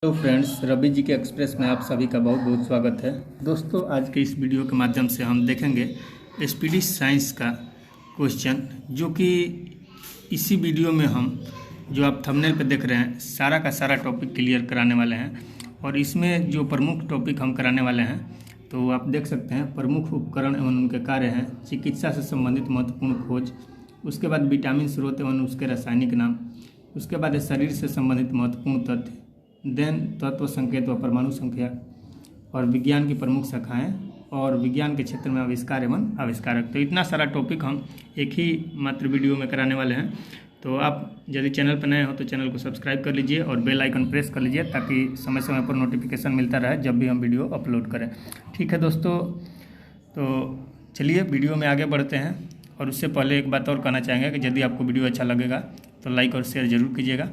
Hello friends, Ravi ji के express में आप सभी का बहुत बहुत स्वागत है। दोस्तों, आज के इस वीडियो के माध्यम से हम देखेंगे एसपीडी साइंस का क्वेश्चन, जो कि इसी वीडियो में हम जो आप थंबनेल पर देख रहे हैं सारा का सारा टॉपिक क्लियर कराने वाले हैं। और इसमें जो प्रमुख टॉपिक हम कराने वाले हैं तो आप देख सकते हैं, प्रमुख उपकरण एवं उनके कार्य हैं, चिकित्सा से संबंधित महत्वपूर्ण खोज, उसके बाद विटामिन स्रोत एवं उसके रासायनिक नाम, उसके बाद शरीर से संबंधित महत्वपूर्ण तथ्य, देन तत्व संकेत व परमाणु संख्या, और विज्ञान की प्रमुख शाखाएं, और विज्ञान के क्षेत्र में आविष्कार एवं आविष्कारक। तो इतना सारा टॉपिक हम एक ही मात्र वीडियो में कराने वाले हैं। तो आप यदि चैनल पर नए हो तो चैनल को सब्सक्राइब कर लीजिए और बेल आइकन प्रेस कर लीजिए, ताकि समय समय पर नोटिफिकेशन मिलता रहे जब भी हम वीडियो अपलोड करें। ठीक है दोस्तों, तो चलिए वीडियो में आगे बढ़ते हैं। और उससे पहले एक बात और कहना चाहेंगे कि यदि आपको वीडियो अच्छा लगेगा तो लाइक और शेयर ज़रूर कीजिएगा।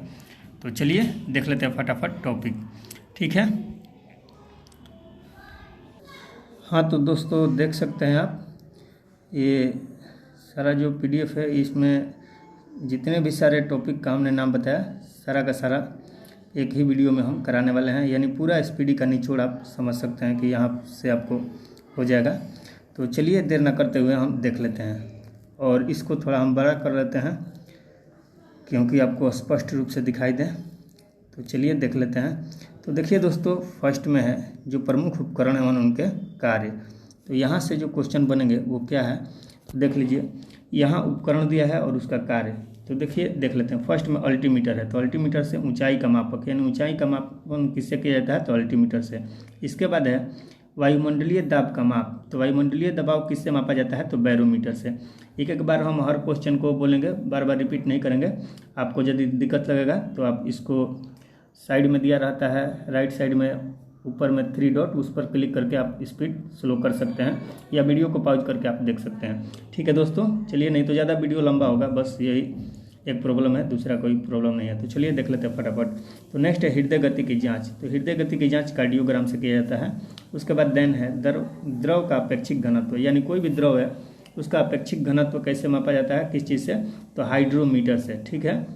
तो चलिए देख लेते हैं फटाफट टॉपिक। ठीक है, हाँ तो दोस्तों देख सकते हैं आप, ये सारा जो पीडीएफ है, इसमें जितने भी सारे टॉपिक का हमने नाम बताया सारा का सारा एक ही वीडियो में हम कराने वाले हैं। यानी पूरा एसपीडी का निचोड़ आप समझ सकते हैं कि यहाँ से आपको हो जाएगा। तो चलिए देर न करते हुए हम देख लेते हैं, और इसको थोड़ा हम बड़ा कर लेते हैं क्योंकि आपको स्पष्ट रूप से दिखाई दे। तो चलिए देख लेते हैं। तो देखिए दोस्तों, फर्स्ट में है जो प्रमुख उपकरण एवं उनके कार्य। तो यहाँ से जो क्वेश्चन बनेंगे वो क्या है, तो देख लीजिए, यहाँ उपकरण दिया है और उसका कार्य। तो देखिए देख लेते हैं। फर्स्ट में अल्टीमीटर है, तो अल्टीमीटर से ऊंचाई का मापक, यानी ऊंचाई का मापन किससे किया जाता है, तो अल्टीमीटर से। इसके बाद है वायुमंडलीय दाब का माप, तो वायुमंडलीय दबाव किससे मापा जाता है, तो बैरोमीटर से। एक एक बार हम हर क्वेश्चन को बोलेंगे, बार बार रिपीट नहीं करेंगे। आपको यदि दिक्कत लगेगा तो आप इसको साइड में दिया रहता है, राइट साइड में ऊपर में 3 डॉट, उस पर क्लिक करके आप स्पीड स्लो कर सकते हैं, या वीडियो को पॉज करके आप देख सकते हैं। ठीक है दोस्तों, चलिए, नहीं तो ज़्यादा वीडियो लंबा होगा, बस यही एक प्रॉब्लम है, दूसरा कोई प्रॉब्लम नहीं है। तो चलिए देख लेते हैं फटाफट। तो नेक्स्ट है हृदय गति की जांच। तो हृदय गति की जांच कार्डियोग्राम से किया जाता है। उसके बाद देन है द्रव का अपेक्षिक घनत्व, यानी कोई भी द्रव है उसका अपेक्षिक घनत्व कैसे मापा जाता है, किस चीज़ से, तो हाइड्रोमीटर से। ठीक है,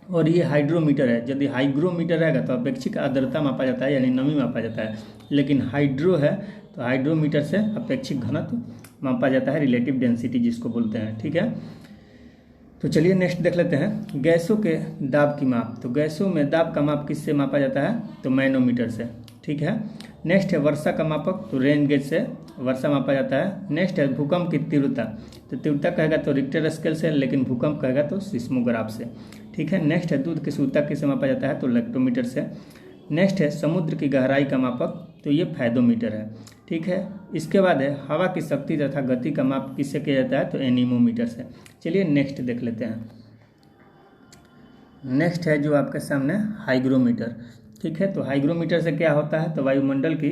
और ये हाइड्रोमीटर है। यदि हाइग्रोमीटर रहेगा तो अपेक्षिक आर्द्रता मापा जाता है, यानी नमी मापा जाता है। लेकिन हाइड्रो है तो हाइड्रोमीटर से अपेक्षिक घनत्व मापा जाता है, रिलेटिव डेंसिटी जिसको बोलते हैं। ठीक है, तो चलिए नेक्स्ट देख लेते हैं गैसों के दाब की माप। तो गैसों में दाब का माप किससे मापा जाता है, तो मैनोमीटर से। ठीक है, नेक्स्ट है वर्षा का मापक, तो रेन गेज से वर्षा मापा जाता है। नेक्स्ट है भूकंप की तीव्रता, तो तीव्रता कहेगा तो रिक्टर स्केल से, लेकिन भूकंप कहेगा तो सिस्मोग्राफ से। ठीक है, नेक्स्ट है दूध की शुद्धता किससे मापा जाता है, तो लैक्टोमीटर से। नेक्स्ट है समुद्र की गहराई का मापक, तो ये फैदोमीटर है। ठीक है, इसके बाद है हवा की शक्ति तथा गति का माप किससे किया जाता है, तो एनीमोमीटर से। चलिए नेक्स्ट देख लेते हैं। नेक्स्ट है जो आपके सामने हाइग्रोमीटर। ठीक है, तो हाइग्रोमीटर से क्या होता है, तो वायुमंडल की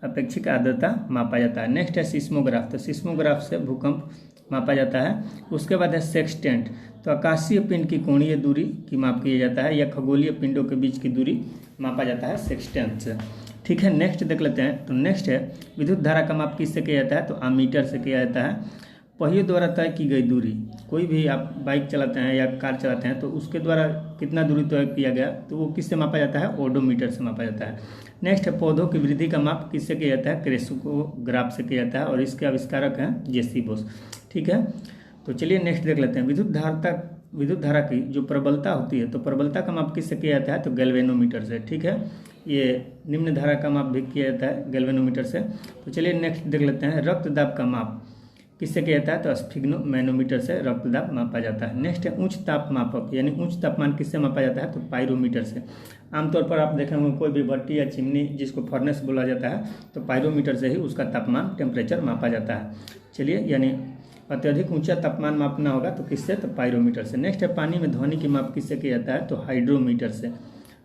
अपेक्षिक आर्द्रता मापा जाता है। नेक्स्ट है सिस्मोग्राफ, तो सिस्मोग्राफ से भूकंप मापा जाता है। उसके बाद है सेक्सटेंट, तो आकाशीय पिंड की कोणीय दूरी की माप किया जाता है, या खगोलीय पिंडों के बीच की दूरी मापा जाता है सेक्सटेंट से। ठीक है, नेक्स्ट देख लेते हैं। तो नेक्स्ट है विद्युत धारा का माप किससे किया जाता है, तो आमीटर से किया जाता है। पहियों द्वारा तय की गई दूरी, कोई भी आप बाइक चलाते हैं या कार चलाते हैं तो उसके द्वारा कितना दूरी तय किया गया, तो वो किससे मापा जाता है, ओडोमीटर से मापा जाता है। नेक्स्ट है पौधों की वृद्धि का माप किससे किया जाता है, क्रेस्कोग्राफ से किया जाता है, और इसके आविष्कारक हैं जेसी बोस। ठीक है, तो चलिए नेक्स्ट देख लेते हैं। विद्युत धारा की जो प्रबलता होती है, तो प्रबलता का माप किससे किया जाता है, तो गैल्वेनोमीटर से। ठीक है, ये निम्न धारा का माप भी किया जाता है गैल्वेनोमीटर से। तो चलिए नेक्स्ट देख लेते हैं रक्तदाब का माप किससे किया जाता है, तो स्फिग्नोमैनोमीटर से रक्तदाब मापा जाता है। नेक्स्ट है उच्च ताप मापक, यानी उच्च तापमान किससे मापा जाता है, तो पायरोमीटर से। आमतौर पर आप देखेंगे कोई भी भट्टी या चिमनी जिसको फर्नेस बोला जाता है, तो पायरोमीटर से ही उसका तापमान टेम्परेचर मापा जाता है। चलिए, यानी अत्यधिक ऊंचा तापमान मापना होगा तो किससे, तो पायरोमीटर से। नेक्स्ट है पानी में ध्वनि की माप किससे किया जाता है, तो हाइड्रोमीटर से।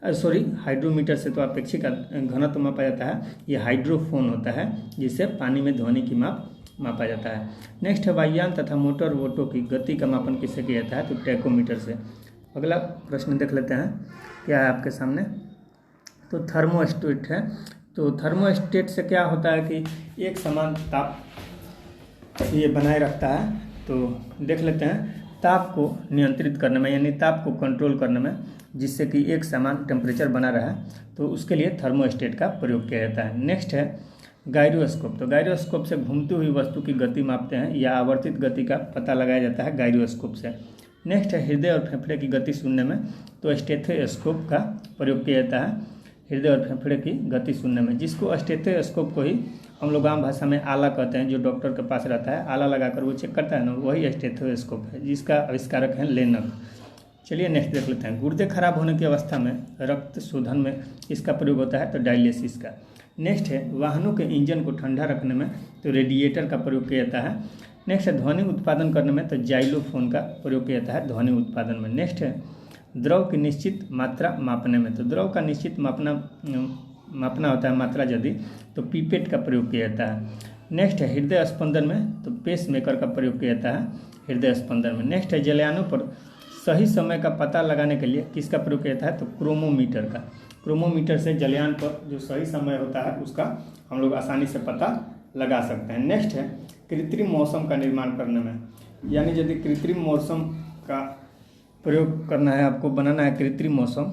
हाइड्रोमीटर से तो अपेक्षिक घनत्व मापा जाता है, ये हाइड्रोफोन होता है जिससे पानी में ध्वनि की माप मापा जाता है। नेक्स्ट है वायुयान तथा मोटर वोटों की गति का मापन किससे किया जाता है, तो टैकोमीटर से। अगला प्रश्न देख लेते हैं, क्या है आपके सामने, तो थर्मोस्टेट है। तो थर्मोस्टेट से क्या होता है कि एक समान ताप ये बनाए रखता है। तो देख लेते हैं, ताप को नियंत्रित करने में, यानी ताप को कंट्रोल करने में जिससे कि एक समान टेम्परेचर बना रहा, तो उसके लिए थर्मोस्टेट का प्रयोग किया जाता है। नेक्स्ट है गायरोस्कोप। तो गायरोस्कोप से घूमती हुई वस्तु की गति मापते हैं या आवर्तित गति का पता लगाया जाता है गायरोस्कोप से। नेक्स्ट है हृदय और फेफड़े की गति सुनने में, तो स्टेथोस्कोप का प्रयोग किया जाता है हृदय और फेफड़े की गति सुनने में, जिसको स्टेथोस्कोप को ही हम लोग आम भाषा में आला कहते हैं। जो डॉक्टर के पास रहता है आला लगाकर वो चेक करता है ना, वही स्टेथोस्कोप है, जिसका आविष्कारक है लेनक। चलिए नेक्स्ट देख लेते हैं। गुर्दे खराब होने की अवस्था में रक्त शोधन में इसका प्रयोग होता है, तो डायलिसिस का। नेक्स्ट है वाहनों के इंजन को ठंडा रखने में, तो रेडिएटर का प्रयोग किया जाता है। नेक्स्ट है ध्वनि उत्पादन करने में, तो जाइलोफोन का प्रयोग किया जाता है ध्वनि उत्पादन में। नेक्स्ट है द्रव की निश्चित मात्रा मापने में, तो द्रव का निश्चित मापना होता है मात्रा यदि, तो पीपेट का प्रयोग किया जाता है। नेक्स्ट है हृदय स्पंदन में, तो पेस मेकर का प्रयोग किया जाता है हृदय स्पंदन में। नेक्स्ट है जलयानों पर सही समय का पता लगाने के लिए किसका प्रयोग किया जाता है, तो क्रोमोमीटर का। क्रोमोमीटर से जलयान पर जो सही समय होता है उसका हम लोग आसानी से पता लगा सकते हैं। नेक्स्ट है कृत्रिम मौसम का निर्माण करने में, यानी यदि कृत्रिम मौसम का प्रयोग करना है, आपको बनाना है कृत्रिम मौसम,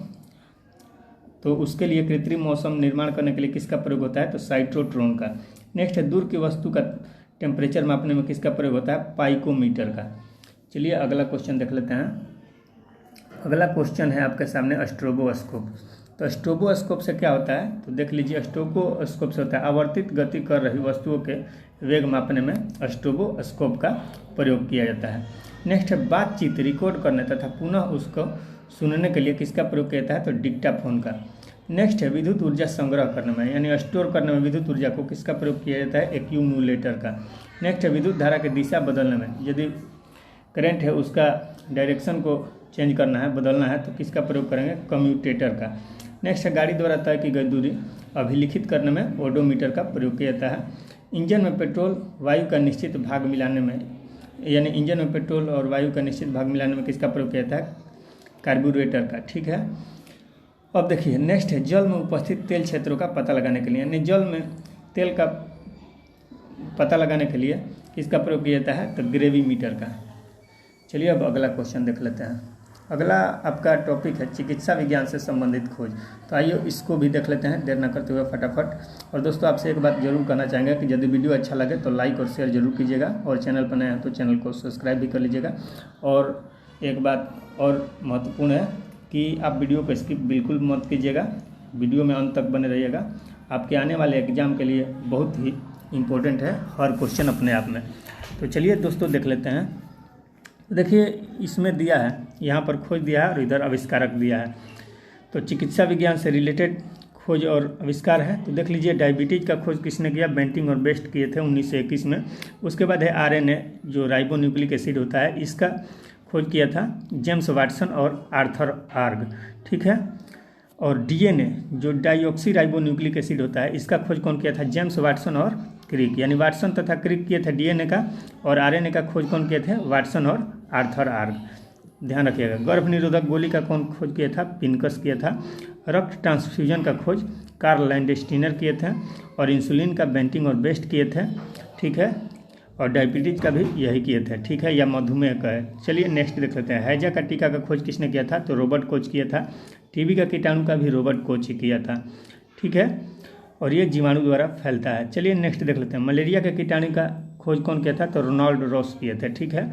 तो उसके लिए कृत्रिम मौसम निर्माण करने के लिए किसका प्रयोग होता है, तो साइक्लोट्रॉन का। नेक्स्ट है दूर की वस्तु का टेम्परेचर मापने में किसका प्रयोग होता है, पाइकोमीटर का। चलिए अगला क्वेश्चन देख लेते हैं। अगला क्वेश्चन है आपके सामने स्ट्रोबोस्कोप। तो स्ट्रोबोस्कोप से क्या होता है, तो देख लीजिए। स्ट्रोबोस्कोप से होता है आवर्तित गति कर रही वस्तुओं के वेग मापने में स्ट्रोबोस्कोप का प्रयोग किया जाता है। नेक्स्ट है बातचीत रिकॉर्ड करने तथा पुनः उसको सुनने के लिए किसका प्रयोग किया जाता है, तो डिक्टाफोन का। नेक्स्ट है विद्युत ऊर्जा संग्रह करने में, यानी स्टोर करने में विद्युत ऊर्जा को किसका प्रयोग किया जाता है, एक्यूमुलेटर का। नेक्स्ट है विद्युत धारा की दिशा बदलने में, यदि करंट है उसका डायरेक्शन को चेंज करना है, बदलना है, तो किसका प्रयोग करेंगे, कम्यूटेटर का। नेक्स्ट है गाड़ी द्वारा तय की गई दूरी अभिलिखित करने में ओडोमीटर का प्रयोग किया जाता है। इंजन में पेट्रोल वायु का निश्चित भाग मिलाने में, यानी इंजन में पेट्रोल और वायु का निश्चित भाग मिलाने में किसका प्रयोग किया जाता है, कार्बोरेटर का। ठीक है, अब देखिए नेक्स्ट है जल में उपस्थित तेल क्षेत्रों का पता लगाने के लिए, यानी जल में तेल का पता लगाने के लिए किसका प्रयोग किया जाता है, तो ग्रेविमीटर का। चलिए अब अगला क्वेश्चन देख लेते हैं। अगला आपका टॉपिक है चिकित्सा विज्ञान से संबंधित खोज। तो आइए इसको भी देख लेते हैं देर न करते हुए फटाफट। और दोस्तों आपसे एक बात जरूर कहना चाहेंगे कि यदि वीडियो अच्छा लगे तो लाइक और शेयर जरूर कीजिएगा, और चैनल पर नए हैं तो चैनल को सब्सक्राइब भी कर लीजिएगा। और एक बात और महत्वपूर्ण है कि आप वीडियो को स्किप बिल्कुल मत कीजिएगा, वीडियो में अंत तक बने रहिएगा। आपके आने वाले एग्जाम के लिए बहुत ही इम्पोर्टेंट है हर क्वेश्चन अपने आप में। तो चलिए दोस्तों देख लेते हैं। देखिए इसमें दिया है, यहाँ पर खोज दिया है और इधर आविष्कारक दिया है। तो चिकित्सा विज्ञान से रिलेटेड खोज और आविष्कार है। तो देख लीजिए डायबिटीज का खोज किसने किया, बेंटिंग और बेस्ट किए थे 1921 में। उसके बाद है आरएनए जो राइबोन्यूक्लिक एसिड होता है, इसका खोज किया था जेम्स वाटसन और आर्थर आर्ग। ठीक है, और डीएनए जो डाइऑक्सी राइबोन्यूक्लिक एसिड होता है, इसका खोज कौन किया था, जेम्स वाटसन और क्रिक, यानी वाटसन तथा क्रिक किए थे डीएनए का। और आरएनए का खोज कौन किए थे, वाटसन और आर्थर आर्ग। ध्यान रखिएगा। गर्भ निरोधक गोली का कौन खोज किया था, पिनकस किया था। रक्त ट्रांसफ्यूजन का खोज कार्ल लैंडस्टीनर किए थे। और इंसुलिन का बेंटिंग और बेस्ट किए थे। ठीक है, और डायबिटीज का भी यही किए थे। ठीक है, या मधुमेह का है। चलिए नेक्स्ट देख लेते हैं। हैजा का टीका का खोज किसने किया था, तो रॉबर्ट कोच किया था। टीबी का कीटाणु का भी रॉबर्ट कोच ही किया था। ठीक है, और ये जीवाणु द्वारा फैलता है। चलिए नेक्स्ट देख लेते हैं। मलेरिया के कीटाणु का खोज कौन किया था, तो रोनाल्ड रॉस किए थे। ठीक है,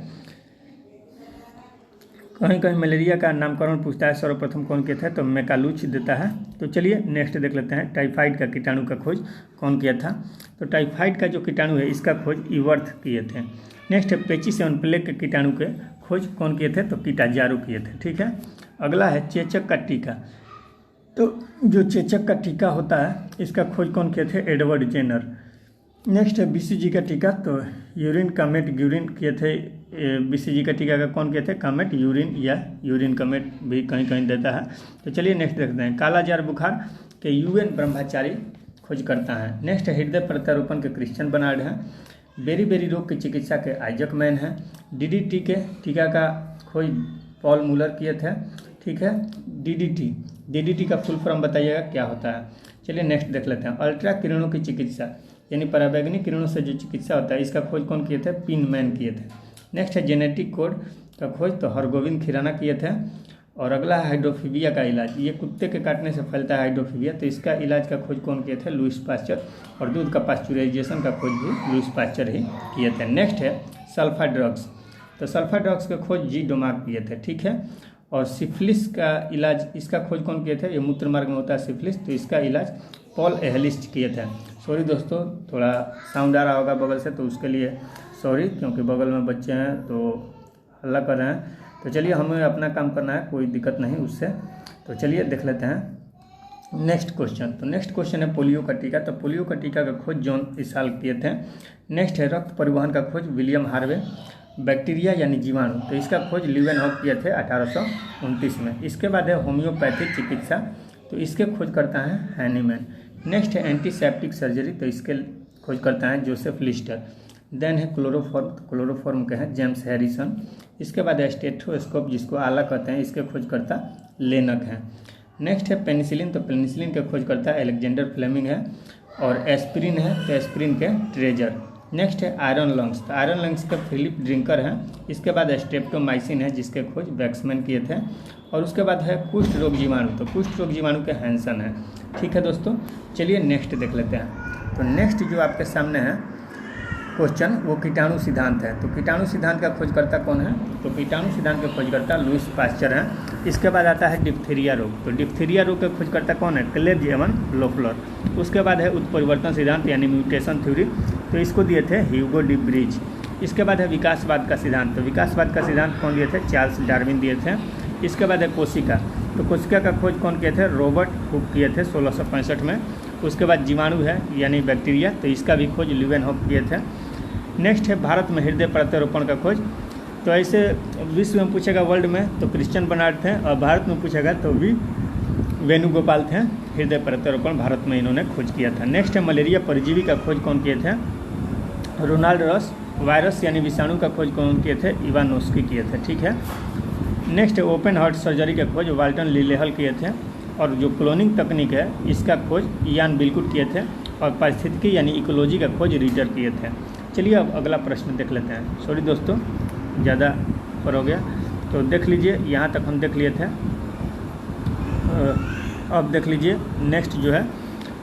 कहीं कहीं मलेरिया का नामकरण पूछता है, सर्वप्रथम कौन किया था, तो मैकालुच देता है। तो चलिए नेक्स्ट देख लेते हैं। टाइफाइड का कीटाणु का खोज कौन किया था, तो टाइफाइड का जो कीटाणु है इसका खोज इवर्थ किए थे। नेक्स्ट है पेचिस एवं प्लेग के कीटाणु के खोज कौन किए थे, तो कीटाजारू किए थे। ठीक है, अगला है चेचक का टीका। तो जो चेचक का टीका होता है इसका खोज कौन किए थे, एडवर्ड जेनर। नेक्स्ट है बीसीजी का टीका, तो यूरिन कामेट यूरिन किए थे। बीसीजी का टीका का कौन किए थे, कामेट यूरिन, या यूरिन कामेट भी कहीं कहीं देता है। तो चलिए नेक्स्ट देखते हैं। कालाजार बुखार के यूएन ब्रह्मचारी खोज करता है। नेक्स्ट हृदय प्रत्यारोपण के क्रिश्चियन बर्नार्ड हैं। बेरी बेरी रोग की चिकित्सा के आइजक मैन हैं। डीडीटी के टीका का खोज पॉल मुलर किए थे। ठीक है, डीडीटी का फुल फॉर्म बताइएगा क्या होता है। चलिए नेक्स्ट देख लेते हैं। अल्ट्रा किरणों की चिकित्सा, यानी पराबैंगनी किरणों से जो चिकित्सा होता है, इसका खोज कौन किए थे, पिन मैन किए थे। नेक्स्ट है जेनेटिक कोड का खोज, तो हरगोविंद खुराना किए थे। और अगला है हाइड्रोफीबिया का इलाज। ये कुत्ते के काटने से फैलता है हाइड्रोफीबिया, तो इसका इलाज का खोज कौन किए थे? Lewis pasture. और दूध का पास्चुराइजेशन का खोज भी लुईस पास्चर ही किए थे। नेक्स्ट है सल्फा ड्रग्स। तो सल्फा ड्रग्स का खोज जी डोमार्क किए थे, ठीक है। और सिफिलिस का इलाज, इसका खोज कौन किए थे? ये मूत्र मार्ग में होता है सिफिलिस, तो इसका इलाज पॉल एहलिस्ट किए थे। सॉरी दोस्तों, थोड़ा साउंड आ रहा होगा बगल से, तो उसके लिए सॉरी, क्योंकि बगल में बच्चे हैं तो हल्ला कर रहे हैं। तो चलिए, हमें अपना काम करना है, कोई दिक्कत नहीं उससे। तो चलिए देख लेते हैं नेक्स्ट क्वेश्चन। तो नेक्स्ट क्वेश्चन है पोलियो का टीका। तो पोलियो का टीका का खोज जॉन इस साल किए थे। नेक्स्ट है रक्त परिवहन का खोज विलियम हार्वे। बैक्टीरिया यानी जीवाणु, तो इसका खोज ल्यूवेनहॉक किए थे 1829 में। इसके बाद है होम्योपैथिक चिकित्सा, तो इसके खोज करता है हैनीमैन। नेक्स्ट है एंटीसेप्टिक सर्जरी, तो इसके खोज करता है जोसेफ लिस्टर। देन है क्लोरोफॉर्म, तो क्लोरोफॉर्म के हैं जेम्स हैरिसन। इसके बाद है स्टेथोस्कोप, जिसको आला कहते हैं, इसके खोजकर्ता लेनक हैं। नेक्स्ट है पेनिसिलिन, तो पेनिसिलिन के खोजकर्ता एलेक्जेंडर फ्लेमिंग है। और एस्पिरिन है, तो एस्पिरिन के ट्रेजर। नेक्स्ट है आयरन लंग्स, तो आयरन लंग्स के फिलिप ड्रिंकर हैं। इसके बाद स्ट्रेप्टोमाइसिन है, जिसके खोज वैक्समैन किए थे। और उसके बाद है कुष्ठ रोग जीवाणु, तो कुष्ठ रोग जीवाणु के हैंसन है, ठीक है दोस्तों। चलिए नेक्स्ट देख लेते हैं। तो नेक्स्ट जो आपके सामने है क्वेश्चन, वो कीटाणु सिद्धांत है। तो कीटाणु सिद्धांत का खोजकर्ता कौन है? तो कीटाणु सिद्धांत के खोजकर्ता लुईस पास्चर हैं। इसके बाद आता है डिप्थीरिया रोग, तो डिप्थीरिया रोग के खोजकर्ता कौन है? क्लेब एवन लोफलर। उसके बाद है उत्परिवर्तन सिद्धांत यानी म्यूटेशन थ्योरी, तो इसको दिए थे ह्यूगो डी ब्रिज। इसके बाद है विकासवाद का सिद्धांत, तो विकासवाद का सिद्धांत कौन दिए थे? चार्ल्स डार्विन दिए थे। इसके बाद है कोशिका, तो कोशिका का खोज कौन किए थे? रॉबर्ट हुक किए थे 1665 में। उसके बाद जीवाणु है यानी बैक्टीरिया, तो इसका भी खोज ल्यूवेनहॉक किए थे। नेक्स्ट है भारत में हृदय प्रत्यारोपण का खोज, तो ऐसे विश्व में पूछेगा वर्ल्ड में तो क्रिश्चियन बर्नार्ड थे, और भारत में पूछेगा तो भी वेणुगोपाल थे। हृदय प्रत्यारोपण भारत में इन्होंने खोज किया था। नेक्स्ट है मलेरिया परजीवी का खोज कौन किए थे? Ronald Ross. वायरस यानी विषाणु का खोज कौन किए थे? इवानोस्की किए थे, ठीक है। नेक्स्ट है ओपन हार्ट सर्जरी का खोज वाल्टन लिलेहल किए थे। और जो क्लोनिंग तकनीक है इसका खोज इयान बिल्कुट किए थे। और पारिस्थितिकी यानी इकोलॉजी का खोज रीडर किए थे। चलिए अब अगला प्रश्न देख लेते हैं। सॉरी दोस्तों, ज़्यादा पर हो गया, तो देख लीजिए, यहाँ तक हम देख लिए थे। अब देख लीजिए नेक्स्ट जो है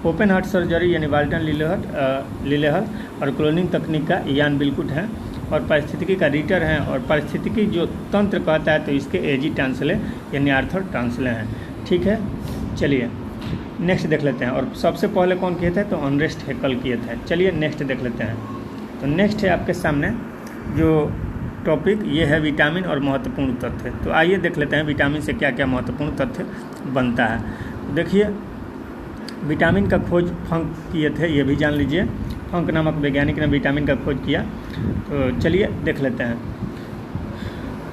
ओपन हार्ट सर्जरी यानी वाल्टन लिलेहल और क्लोनिंग तकनीक का इयान बिल्कुट हैं। और पारिस्थितिकी का रीटर हैं। और पारिस्थितिकी जो तंत्र कहता है तो इसके एजी टांसले यानी आर्थर टांसले हैं, ठीक है। चलिए नेक्स्ट देख लेते हैं। और सबसे पहले कौन किए थे? तो ऑनरेस्ट हैकल किए थे। चलिए नेक्स्ट देख लेते हैं। तो नेक्स्ट है आपके सामने जो टॉपिक, ये है विटामिन और महत्वपूर्ण तथ्य। तो आइए देख लेते हैं विटामिन से क्या क्या महत्वपूर्ण तथ्य बनता है। देखिए विटामिन का खोज फंक किए थे, ये भी जान लीजिए। फंक नामक वैज्ञानिक ने विटामिन का खोज किया। तो चलिए देख लेते हैं।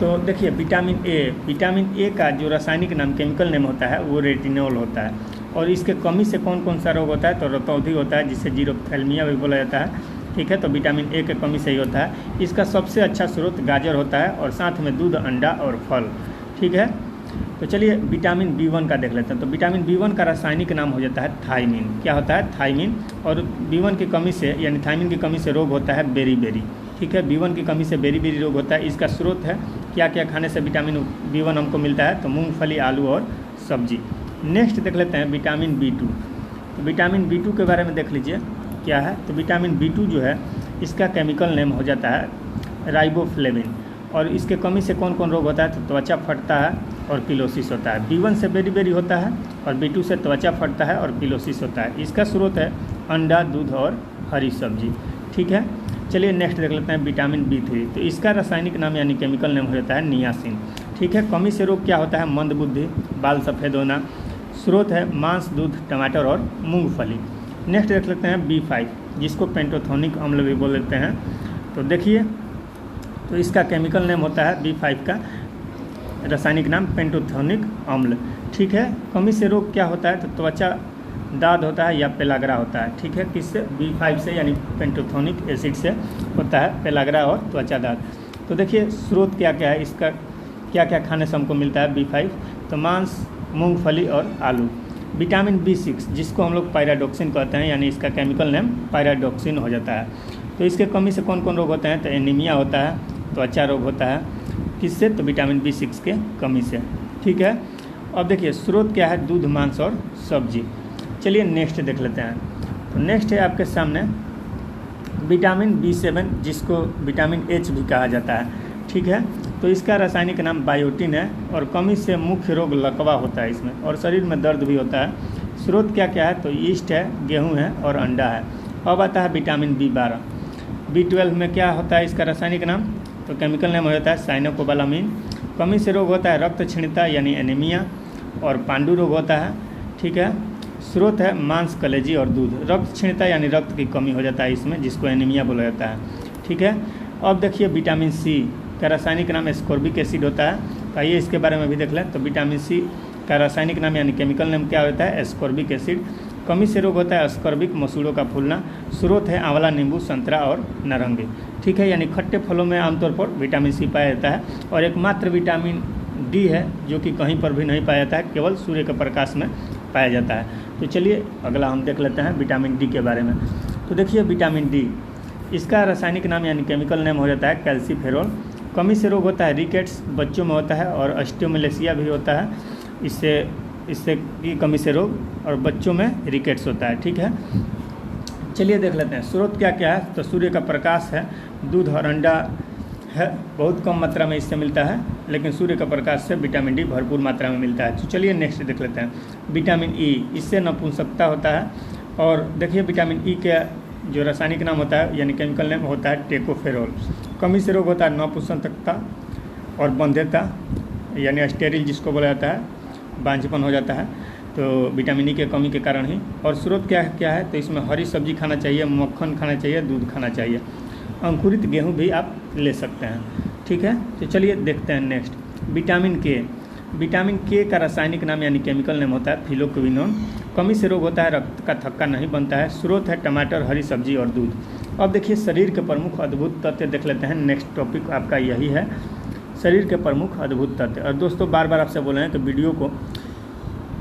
तो देखिए विटामिन ए का जो रासायनिक नाम, केमिकल नेम होता है वो रेटिनॉल होता है। और इसके कमी से कौन कौन सा रोग होता है? तो रतौंधी होता है, जिसे जीरोफ्थैल्मिया भी बोला जाता है, ठीक है। तो विटामिन ए के कमी से ही होता है। इसका सबसे अच्छा स्रोत गाजर होता है, और साथ में दूध, अंडा और फल, ठीक है। तो चलिए विटामिन B1 का देख लेते हैं। तो विटामिन B1 का रासायनिक नाम हो जाता है थायमिन। क्या होता है? थायमिन। और B1 की कमी से यानी थायमिन की कमी से रोग होता है बेरी, ठीक है। B1 की कमी से बेरी रोग होता है। इसका स्रोत है क्या क्या खाने से विटामिन B1 हमको मिलता है? तो मूंगफली, आलू और सब्जी। नेक्स्ट देख लेते हैं विटामिन B2। तो विटामिन B2 के बारे में देख लीजिए क्या है। तो विटामिन B2 जो है इसका केमिकल नेम हो जाता है राइबोफ्लेविन। और इसके कमी से कौन कौन रोग होता है? तो त्वचा फटता है और किलोसिस होता है। B1 से बेरी होता है, और B2 से त्वचा फटता है और किलोसिस होता है। इसका स्रोत है अंडा, दूध और हरी सब्जी, ठीक है। चलिए नेक्स्ट देख लेते हैं विटामिन B3। तो इसका रासायनिक नाम यानी केमिकल नेम हो जाता है नियासिन, ठीक है। कमी से रोग क्या होता है? मंदबुद्धि, बाल सफ़ेद होना। स्रोत है मांस, दूध, टमाटर और मूंगफली। नेक्स्ट देख लेते हैं B5, जिसको पेंटोथोनिक अम्ल भी बोल देते हैं। तो देखिए, तो इसका केमिकल नेम होता है B5 का रासायनिक नाम पेंटोथोनिक अम्ल, ठीक है। कमी से रोग क्या होता है? तो त्वचा दाद होता है या पेलाग्रा होता है, ठीक है। किससे? B5 से यानी पेंटोथोनिक एसिड से होता है पेलाग्रा और त्वचा दाद। तो देखिए स्रोत क्या क्या है, इसका क्या क्या खाने से हमको मिलता है B5? तो मांस, मूंगफली और आलू। विटामिन B6 जिसको हम लोग पायराडॉक्सिन कहते हैं, यानी इसका केमिकल नेम पायराडॉक्सिन हो जाता है। तो इसके कमी से कौन कौन रोग होते हैं? तो एनीमिया होता है, त्वचा रोग होता है। किससे? तो विटामिन B6 के कमी से, ठीक है। अब देखिए स्रोत क्या है, दूध, मांस और सब्जी। चलिए नेक्स्ट देख लेते हैं। तो नेक्स्ट है आपके सामने विटामिन B7, जिसको विटामिन H भी कहा जाता है, ठीक है। तो इसका रासायनिक नाम बायोटिन है और कमी से मुख्य रोग लकवा होता है इसमें, और शरीर में दर्द भी होता है। स्रोत क्या क्या है, तो ईस्ट है, गेहूं है और अंडा है। अब आता है विटामिन B12। B12 में क्या होता है इसका रासायनिक नाम, तो केमिकल नेम हो जाता है साइनोकोबालामीन। कमी से रोग होता है रक्त क्षीणता यानी एनीमिया, और पांडु रोग होता है, ठीक है। स्रोत है मांस, कलेजी और दूध। रक्त क्षीणता यानी रक्त की कमी हो जाता है इसमें, जिसको एनीमिया बोला जाता है, ठीक है। अब देखिए विटामिन C का रासायनिक नाम एस्कॉर्बिक एसिड होता है। तो आइए इसके बारे में भी देख लें। तो विटामिन C का रासायनिक नाम यानी केमिकल नेम क्या होता है, एस्कॉर्बिक एसिड। कमी से रोग होता है अस्कॉर्बिक, मसूड़ों का फूलना। स्रोत है आंवला, नींबू, संतरा और नारंगी, ठीक है। यानी खट्टे फलों में आमतौर पर विटामिन C पाया जाता है। और एकमात्र विटामिन D है जो कि कहीं पर भी नहीं पाया जाता है, केवल सूर्य के प्रकाश में पाया जाता है। तो चलिए अगला हम देख लेते हैं विटामिन D के बारे में। तो देखिए विटामिन D, इसका रासायनिक नाम यानी केमिकल नेम हो जाता है कैल्सीफेरॉल। कमी से रोग होता है रिकेट्स, बच्चों में होता है, और ऑस्टियोमलेशिया भी होता है। इससे की कमी से रोग और बच्चों में रिकेट्स होता है, ठीक है। चलिए देख लेते हैं स्रोत क्या क्या है। तो सूर्य का प्रकाश है, दूध और अंडा है, बहुत कम मात्रा में इससे मिलता है, लेकिन सूर्य का प्रकाश से विटामिन D भरपूर मात्रा में मिलता है। तो चलिए नेक्स्ट देख लेते हैं विटामिन E, इससे नपुंसकता होता है। और देखिए विटामिन E के जो रासायनिक नाम होता है यानी केमिकल नेम होता है टेकोफेरोल। कमी से रोग होता है नपुंसकता और बंध्यता यानी स्टेरिल, जिसको बोला जाता है, बांझपन हो जाता है, तो विटामिन E के कमी के कारण ही। और स्रोत क्या क्या है, तो इसमें हरी सब्जी खाना चाहिए, मक्खन खाना चाहिए, दूध खाना चाहिए। अंकुरित गेहूं भी आप ले सकते हैं, ठीक है। तो चलिए देखते हैं next vitamin K। Vitamin K का रासायनिक नाम यानी केमिकल नेम होता है फिलोक्विनोन। कमी से रोग होता है, रक्त का थक्का नहीं बनता है। स्रोत है टमाटर, हरी सब्जी और दूध। अब देखिए शरीर के प्रमुख अद्भुत तथ्य देख लेते हैं। नेक्स्ट टॉपिक आपका यही है, शरीर के प्रमुख अद्भुत तथ्य। और दोस्तों बार बार आपसे बोल रहे हैं कि वीडियो को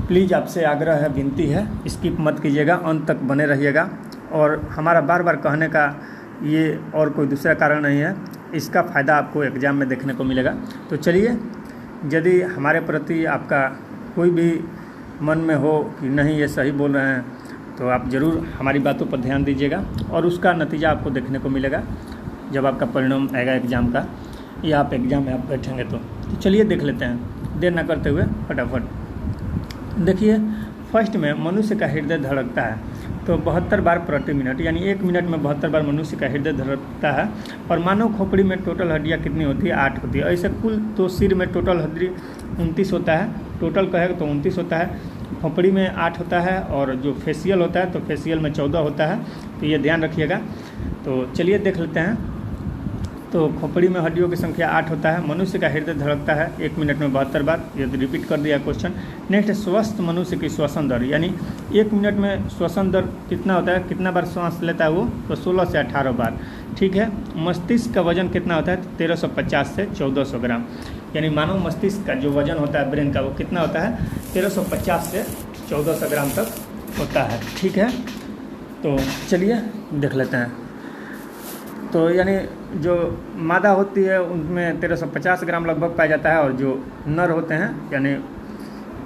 प्लीज़ आपसे आग्रह है, विनती है, स्किप मत कीजिएगा, अंत तक बने रहिएगा। और हमारा बार बार कहने का ये और कोई दूसरा कारण नहीं है, इसका फ़ायदा आपको एग्ज़ाम में देखने को मिलेगा। तो चलिए, यदि हमारे प्रति आपका कोई भी मन में हो कि नहीं ये सही बोल रहे हैं, तो आप ज़रूर हमारी बातों पर ध्यान दीजिएगा, और उसका नतीजा आपको देखने को मिलेगा जब आपका परिणाम आएगा एग्ज़ाम का, या आप एग्ज़ाम में आप बैठेंगे तो चलिए देख लेते हैं, देर न करते हुए फटाफट। देखिए फर्स्ट में मनुष्य का हृदय धड़कता है तो 72 बार प्रति मिनट, यानी 1 मिनट में 72 बार मनुष्य का हृदय धड़कता है। और मानव खोपड़ी में टोटल हड्डियाँ कितनी होती है, 8 होती है। ऐसे कुल तो सिर में टोटल हड्डी 29 होता है, टोटल कहेगा तो 29 होता है, खोपड़ी में 8 होता है, और जो फेशियल होता है तो फेशियल में 14 होता है। तो ये ध्यान रखिएगा। तो चलिए देख लेते हैं। तो खोपड़ी में हड्डियों की संख्या 8 होता है। मनुष्य का हृदय धड़कता है 1 मिनट में 72 बार, ये तो रिपीट कर दिया क्वेश्चन। नेक्स्ट स्वस्थ मनुष्य की श्वसन दर, यानी 1 मिनट में श्वसन दर कितना होता है, कितना बार सांस लेता है वो, तो 16 से 18 बार, ठीक है। मस्तिष्क का वजन कितना होता है, 1350 से 1400 ग्राम, यानी मानव मस्तिष्क का जो वजन होता है ब्रेन का, वो कितना होता है, 1350 से 1400 ग्राम तक होता है, ठीक है। तो चलिए देख लेते हैं। तो यानी जो मादा होती है उनमें 1350 ग्राम लगभग पाया जाता है, और जो नर होते हैं यानी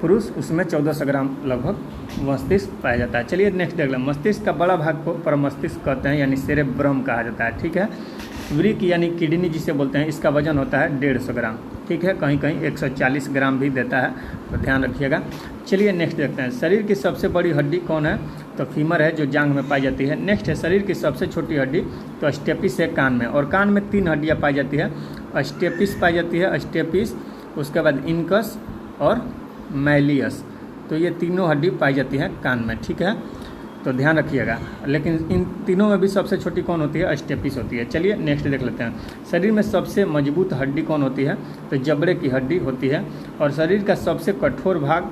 पुरुष, उसमें 1400 ग्राम लगभग मस्तिष्क पाया जाता है। चलिए नेक्स्ट देख लें। मस्तिष्क का बड़ा भाग को परमस्तिष्क कहते हैं, यानी सेरेब्रम कहा जाता है, ठीक है। वृक्क यानी किडनी जिसे बोलते हैं, इसका वजन होता है 150 ग्राम, ठीक है। कहीं कहीं 140 ग्राम भी देता है, तो ध्यान रखिएगा। चलिए नेक्स्ट देखते हैं। शरीर की सबसे बड़ी हड्डी कौन है, तो फीमर है, जो जांघ में पाई जाती है। नेक्स्ट है शरीर की सबसे छोटी हड्डी, तो स्टेपिस है, कान में। और कान में 3 हड्डियाँ पाई जाती है, स्टेपिस पाई जाती है, स्टेपिस, उसके बाद इनकस और मैलियस। तो ये तीनों हड्डी पाई जाती है कान में, ठीक है। तो ध्यान रखिएगा। लेकिन इन तीनों में भी सबसे छोटी कौन होती है, स्टेपिस होती है। चलिए नेक्स्ट देख लेते हैं। शरीर में सबसे मजबूत हड्डी कौन होती है, तो जबड़े की हड्डी होती है। और शरीर का सबसे कठोर भाग,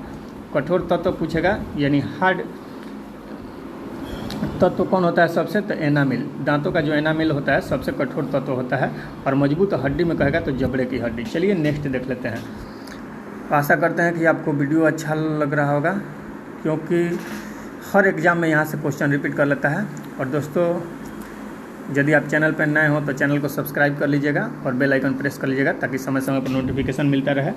कठोर तत्व पूछेगा, यानी हार्ड तत्व कौन होता है सबसे, तो एनामिल। दांतों का जो एनामिल होता है सबसे कठोर तत्व होता है। और मजबूत हड्डी में कहेगा तो जबड़े की हड्डी। चलिए नेक्स्ट देख लेते हैं। आशा करते हैं कि आपको वीडियो अच्छा लग रहा होगा, क्योंकि हर एग्ज़ाम में यहाँ से क्वेश्चन रिपीट कर लेता है। और दोस्तों यदि आप चैनल पर नए हो तो चैनल को सब्सक्राइब कर लीजिएगा और बेल आइकन प्रेस कर लीजिएगा, ताकि समय समय पर नोटिफिकेशन मिलता रहे।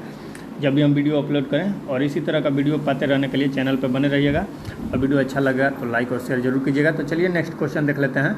जब भी हम वीडियो अपलोड करें। और इसी तरह का वीडियो पाते रहने के लिए चैनल पर बने रहिएगा, और वीडियो अच्छा लगा तो लाइक और शेयर जरूर कीजिएगा। तो चलिए नेक्स्ट क्वेश्चन देख लेते हैं।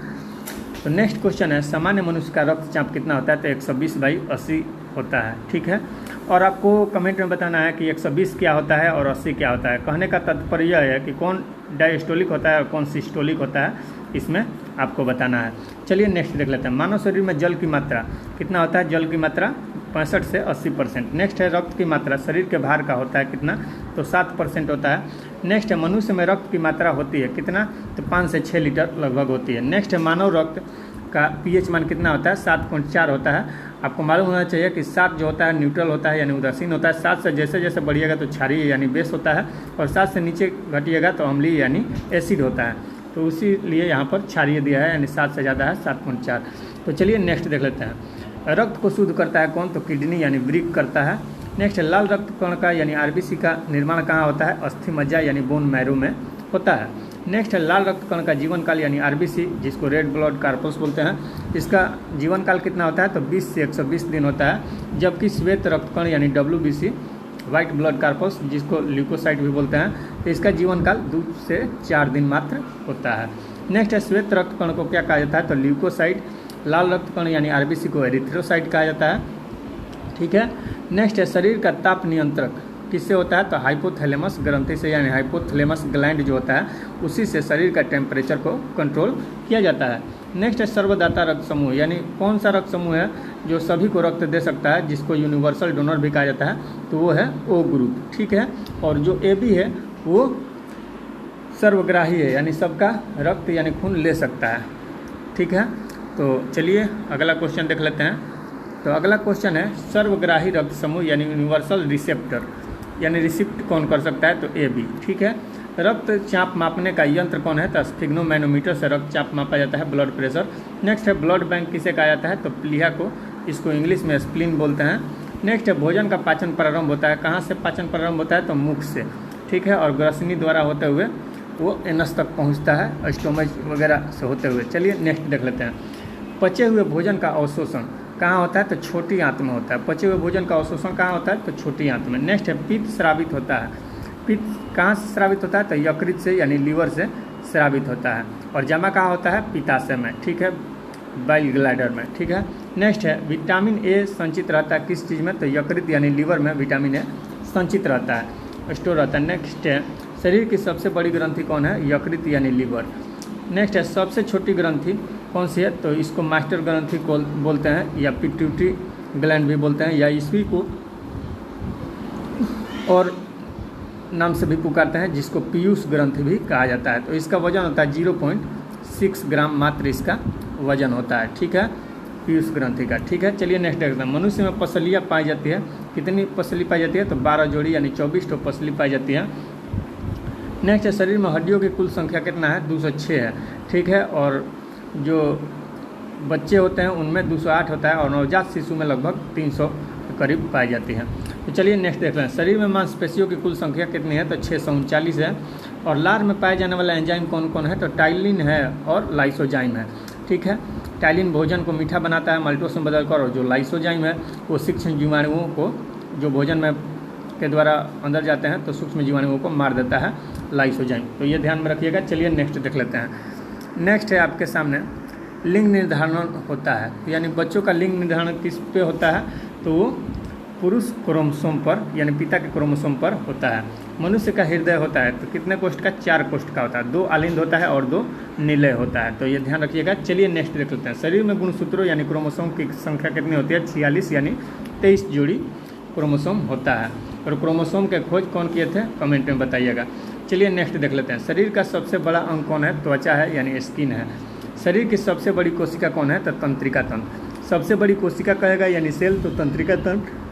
तो नेक्स्ट क्वेश्चन है, सामान्य मनुष्य का रक्तचाप कितना होता है? तो 120/80 होता है, ठीक है। और आपको कमेंट में बताना है कि 120 क्या होता है और 80 क्या होता है। कहने का तात्पर्य यह है कि कौन डायस्टोलिक होता है और कौन सिस्टोलिक होता है, इसमें आपको बताना है। चलिए नेक्स्ट देख लेते हैं। मानव शरीर में जल की मात्रा कितना होता है? जल की मात्रा 65 से 80%। नेक्स्ट है रक्त की मात्रा शरीर के भार का होता है कितना? तो 7% होता है। नेक्स्ट है मनुष्य में रक्त की मात्रा होती है कितना? तो 5 से 6 लीटर लगभग होती है। नेक्स्ट है मानव रक्त का पीएच मान कितना होता है? 7.4 होता है। आपको मालूम होना चाहिए कि 7 जो होता है न्यूट्रल होता है यानी उदासीन होता है। 7 से जैसे जैसे बढ़िएगा तो क्षारीय यानी बेस होता है, और 7 से नीचे घटिएगा तो अम्लीय यानी एसिड होता है। तो उसी लिए यहाँ पर क्षारीय दिया है, यानी 7 से ज़्यादा है 7.4। तो चलिए नेक्स्ट देख लेते हैं। रक्त को शुद्ध करता है कौन? तो किडनी यानी वृक्क करता है। नेक्स्ट है लाल रक्त कण का यानी आरबीसी का निर्माण कहाँ होता है? अस्थि मज्जा यानी बोन मैरो में होता है। नेक्स्ट है लाल रक्त कण का जीवन काल यानी आरबीसी, जिसको रेड ब्लड कार्पस बोलते हैं, इसका जीवन काल कितना होता है? तो 20 से 120 दिन होता है। जबकि श्वेत रक्त कण यानी डब्ल्यूबीसी व्हाइट ब्लड कार्पस, जिसको ल्यूकोसाइट भी बोलते हैं, तो इसका जीवन काल 2 से 4 दिन मात्र होता है। नेक्स्ट है श्वेत रक्त कण को क्या कहा जाता है? तो ल्यूकोसाइट। लाल रक्त कण यानी आरबीसी को एरिथ्रोसाइट कहा जाता है, ठीक है। नेक्स्ट है शरीर का ताप नियंत्रक किससे होता है? तो हाइपोथैलेमस ग्रंथि से, यानी हाइपोथैलेमस ग्लैंड जो होता है उसी से शरीर का टेम्परेचर को कंट्रोल किया जाता है। नेक्स्ट है सर्वदाता रक्त समूह, यानी कौन सा रक्त समूह है जो सभी को रक्त दे सकता है, जिसको यूनिवर्सल डोनर भी कहा जाता है? तो वो है ओ ग्रुप, ठीक है। और जो ए बी है वो सर्वग्राही है, यानी सबका रक्त यानी खून ले सकता है, ठीक है। तो चलिए अगला क्वेश्चन देख लेते हैं। तो अगला क्वेश्चन है सर्वग्राही रक्त समूह यानी यूनिवर्सल रिसेप्टर, यानी रिसिप्ट कौन कर सकता है? तो ए बी, ठीक है। रक्तचाप मापने का यंत्र कौन है? तो स्फिग्नोमैनोमीटर से रक्तचाप मापा जाता है, ब्लड प्रेशर। नेक्स्ट है ब्लड बैंक किसे कहा जाता है? तो प्लीहा को, इसको इंग्लिश में स्प्लीन बोलते हैं। नेक्स्ट है भोजन का पाचन प्रारंभ होता है कहाँ से? पाचन प्रारंभ होता है तो मुख से, ठीक है, और ग्रसनी द्वारा होते हुए वो एनस तक पहुँचता है, स्टोमच वगैरह से होते हुए। चलिए नेक्स्ट देख लेते हैं। पचे हुए भोजन का अवशोषण कहाँ होता है? तो छोटी आंत में होता है। पचे हुए भोजन का अवशोषण कहाँ होता है? तो छोटी आंत में। नेक्स्ट है पित्त स्रावित होता है। पित्त कहाँ से स्रावित होता है? तो यकृत से यानी लीवर से स्रावित होता है। और जमा कहाँ होता है? पित्ताशय में, ठीक है, बाइल ग्लैडर में, ठीक है। नेक्स्ट है विटामिन ए संचित रहता है किस चीज़ में? तो यकृत यानी लीवर में विटामिन ए संचित रहता है, स्टोर रहता है। नेक्स्ट है शरीर की सबसे बड़ी ग्रंथि कौन है? यकृत यानी लीवर। नेक्स्ट है सबसे छोटी ग्रंथि कौन सी है? तो इसको मास्टर ग्रंथि को बोलते हैं, या पिट्यूटरी ग्लैंड भी बोलते हैं, या इसी को और नाम से भी पुकारते हैं, जिसको पीयूष ग्रंथि भी कहा जाता है। तो इसका वजन होता है 0.6 ग्राम मात्र इसका वजन होता है, ठीक है, पीयूष ग्रंथि का, ठीक है। चलिए नेक्स्ट देखते हैं। मनुष्य में पसलियाँ पाई जाती है, कितनी पसली पाई जाती है? तो 12 जोड़ी यानी 24 पसली पाई जाती है। नेक्स्ट है शरीर में हड्डियों की कुल संख्या कितना है? 206 है, ठीक है। और जो बच्चे होते हैं उनमें 208 होता है, और नवजात शिशु में लगभग 300 के करीब पाई जाती है। तो चलिए नेक्स्ट देख लें। शरीर में मांसपेशियों की कुल संख्या कितनी है? तो 639 है। और लार में पाए जाने वाला एंजाइम कौन कौन है? तो टाइलिन है और लाइसोजाइम है, ठीक है। टाइलिन भोजन को मीठा बनाता है माल्टोस में बदलकर, और जो लाइसोजाइम है वो सूक्ष्म जीवाणुओं को जो भोजन में के द्वारा अंदर जाते हैं तो सूक्ष्म जीवाणुओं को मार देता है लाइसोजाइम। तो ये ध्यान में रखिएगा। चलिए नेक्स्ट देख लेते हैं। नेक्स्ट है आपके सामने लिंग निर्धारण होता है, यानी बच्चों का लिंग निर्धारण किस पे होता है? तो वो पुरुष क्रोमोसोम पर यानी पिता के क्रोमोसोम पर होता है। मनुष्य का हृदय होता है तो कितने कोष्ठ का? 4 कोष्ठ का होता है। 2 आलिंद होता है और 2 निलय होता है, तो ये ध्यान रखिएगा। चलिए नेक्स्ट देख लेते हैं। शरीर में गुणसूत्रों यानी क्रोमोसोम की संख्या कितनी होती है? 46 यानी 23 जोड़ी क्रोमोसोम होता है। और क्रोमोसोम के खोज कौन किए थे? कमेंट में बताइएगा। चलिए नेक्स्ट देख लेते हैं। शरीर का सबसे बड़ा अंग कौन है? त्वचा है यानी स्किन है। शरीर की सबसे बड़ी कोशिका कौन है? तो तंत्रिका तंत्र। सबसे बड़ी कोशिका कहेगा यानी सेल, तो तंत्रिका तंत्र।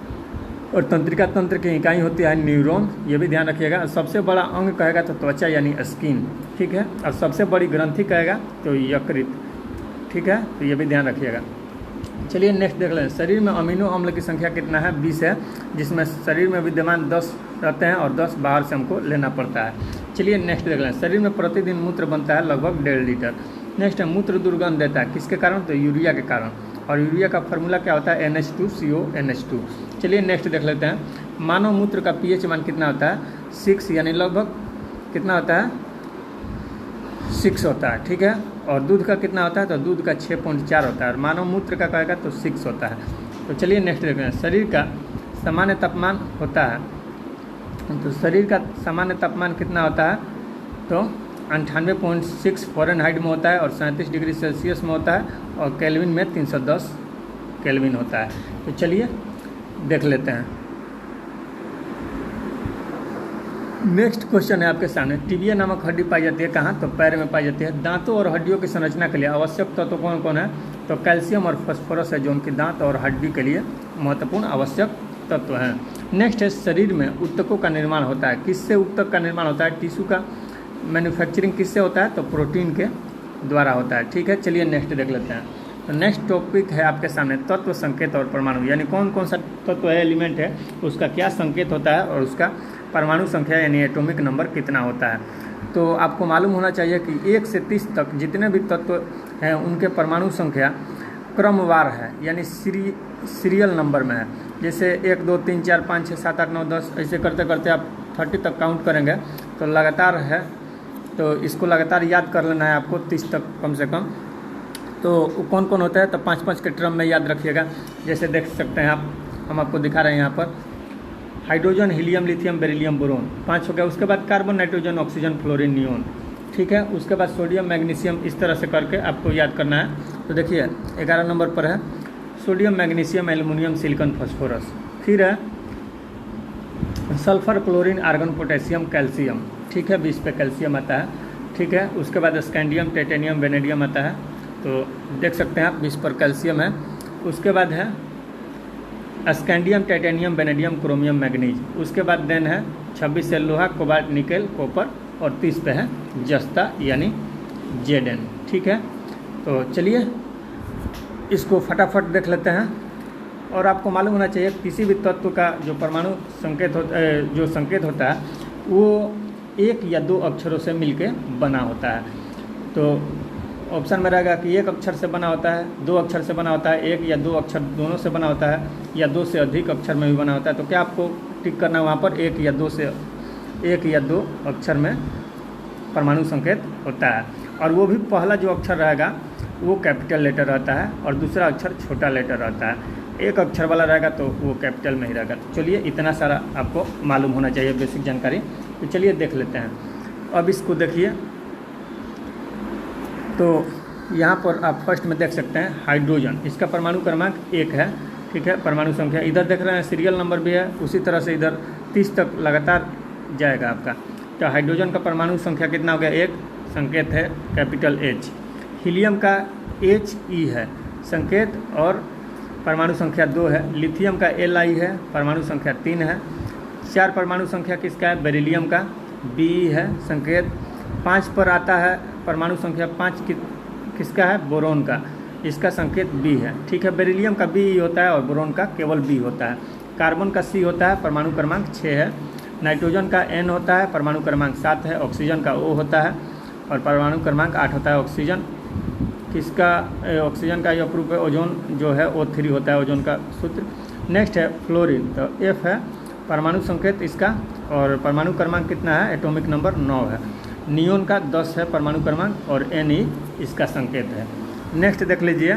और तंत्रिका तंत्र की इकाई होती है न्यूरॉन, ये भी ध्यान रखिएगा। सबसे बड़ा अंग कहेगा तो त्वचा यानी स्किन, ठीक है। और सबसे बड़ी ग्रंथि कहेगा तो यकृत, ठीक है, तो ये भी ध्यान रखिएगा। चलिए नेक्स्ट देख लें। शरीर में अमीनो अम्ल की संख्या कितना है? 20 है, जिसमें शरीर में विद्यमान 10 रहते हैं और 10 बाहर से हमको लेना पड़ता है। चलिए नेक्स्ट देख लें। शरीर में प्रतिदिन मूत्र बनता है लगभग 1.5 लीटर। नेक्स्ट है मूत्र दुर्गंध देता है किसके कारण? तो यूरिया के कारण। और यूरिया का फार्मूला क्या होता है NH2CONH2। चलिए नेक्स्ट देख लेते हैं। मानव मूत्र का pH मान कितना होता है 6, यानी लगभग कितना होता है 6 होता है, ठीक है। और दूध का कितना होता है, तो दूध का 6.4 होता है, और मानव मूत्र का कहेगा तो 6 होता है। तो चलिए नेक्स्ट देखते हैं। शरीर का सामान्य तापमान होता है, तो शरीर का सामान्य तापमान कितना होता है, तो 98.6 फ़ारेनहाइट में होता है, और 37 डिग्री सेल्सियस में होता है, और केल्विन में 310 केल्विन होता है। तो चलिए देख लेते हैं। नेक्स्ट क्वेश्चन है आपके सामने। टिबिया नामक हड्डी पाई जाती है कहाँ, तो पैर में पाई जाती है। दांतों और हड्डियों की संरचना के लिए आवश्यक तत्व तो कौन कौन है, तो कैल्शियम और फास्फोरस है, जो उनकी दांत और हड्डी के लिए महत्वपूर्ण आवश्यक तत्व हैं। नेक्स्ट है शरीर में ऊतकों का निर्माण होता है। किससे ऊतक का निर्माण होता है, टिश्यू का मैन्युफैक्चरिंग किससे होता है, तो प्रोटीन के द्वारा होता है, ठीक है। चलिए नेक्स्ट देख लेते हैं। तो नेक्स्ट टॉपिक है आपके सामने तत्व, संकेत और परमाणु, यानी कौन कौन सा तत्व है, एलिमेंट है, उसका क्या संकेत होता है, और उसका परमाणु संख्या यानी एटॉमिक नंबर कितना होता है। तो आपको मालूम होना चाहिए कि 1 से 30 तक जितने भी तत्व हैं उनके परमाणु संख्या क्रमवार है, यानी सीरियल नंबर में है। जैसे 1 2 3 4 5 6 7 8 9 10 ऐसे करते करते आप 30 तक काउंट करेंगे तो लगातार है, तो इसको लगातार याद कर लेना है आपको 30 तक कम से कम। तो कौन कौन होता है, तो 5-5 के क्रम में याद रखिएगा। जैसे देख सकते हैं आप, हम आपको दिखा रहे हैं यहाँ पर, hydrogen, helium, lithium, beryllium, boron 5 हो गया। उसके बाद carbon, nitrogen, oxygen, fluorine, neon, ठीक है। उसके बाद सोडियम, मैग्नीशियम, इस तरह से करके आपको याद करना है। तो देखिए 11 नंबर पर है sodium, magnesium, aluminium, silicon, phosphorus. फिर है sulphur, chlorine, argon, potassium, calcium, ठीक है। 20 पे कैल्शियम आता है, ठीक है। उसके बाद स्कैंडियम, टाइटेनियम, वेनेडियम आता है, तो देख सकते हैं आप 20 पर कैल्शियम है। उसके बाद है scandium, titanium, vanadium, chromium, manganese. उसके बाद देन है 26 से लोहा, कोबाल्ट, निकेल, कॉपर, और 30 पे है जस्ता यानी Zn, ठीक है। तो चलिए इसको फटाफट देख लेते हैं। और आपको मालूम होना चाहिए किसी भी तत्व का जो परमाणु संकेत जो संकेत होता है वो 1 या 2 अक्षरों से मिलके बना होता है। तो ऑप्शन में रहेगा कि 1 अक्षर से बना होता है, 2 अक्षर से बना होता है, 1 या 2 अक्षर दोनों से बना होता है, या 2 से अधिक अक्षर में भी बना होता है। तो क्या आपको टिक करना है वहाँ पर 1 या 2 अक्षर में परमाणु संकेत होता है। और वो भी पहला जो अक्षर रहेगा वो कैपिटल लेटर रहता है, और दूसरा अक्षर छोटा लेटर रहता है। 1 अक्षर वाला रहेगा तो वो कैपिटल में ही रहेगा। तो चलिए इतना सारा आपको मालूम होना चाहिए बेसिक जानकारी। तो चलिए देख लेते हैं। अब इसको देखिए, तो यहाँ पर आप फर्स्ट में देख सकते हैं हाइड्रोजन, इसका परमाणु क्रमांक 1 है, ठीक है। परमाणु संख्या इधर देख रहे हैं, सीरियल नंबर भी है, उसी तरह से इधर 30 तक लगातार जाएगा आपका। तो हाइड्रोजन का परमाणु संख्या कितना हो गया, 1, संकेत है कैपिटल H। हीलियम का He है संकेत, और परमाणु संख्या 2 है। लिथियम का Li है, परमाणु संख्या 3 है। 4 परमाणु संख्या किसका है, बेरिलियम का Be है संकेत। 5 पर आता है परमाणु संख्या 5 किसका है, बोरोन का, इसका संकेत B है, ठीक है। बेरिलियम का B होता है और बोरोन का केवल B होता है। कार्बन का C होता है, परमाणु क्रमांक 6 है। नाइट्रोजन का N होता है, परमाणु क्रमांक 7 है। ऑक्सीजन का O होता है और परमाणु क्रमांक 8 होता है। ऑक्सीजन किसका, ऑक्सीजन का यह प्रूफ है, ओजोन जो है O3 होता है, ओजोन का सूत्र। नेक्स्ट है फ्लोरीन, तो F है परमाणु संकेत इसका, और परमाणु क्रमांक कितना है, एटॉमिक नंबर 9 है। नियोन का 10 है परमाणु क्रमांक, और Ne इसका संकेत है। नेक्स्ट देख लीजिए,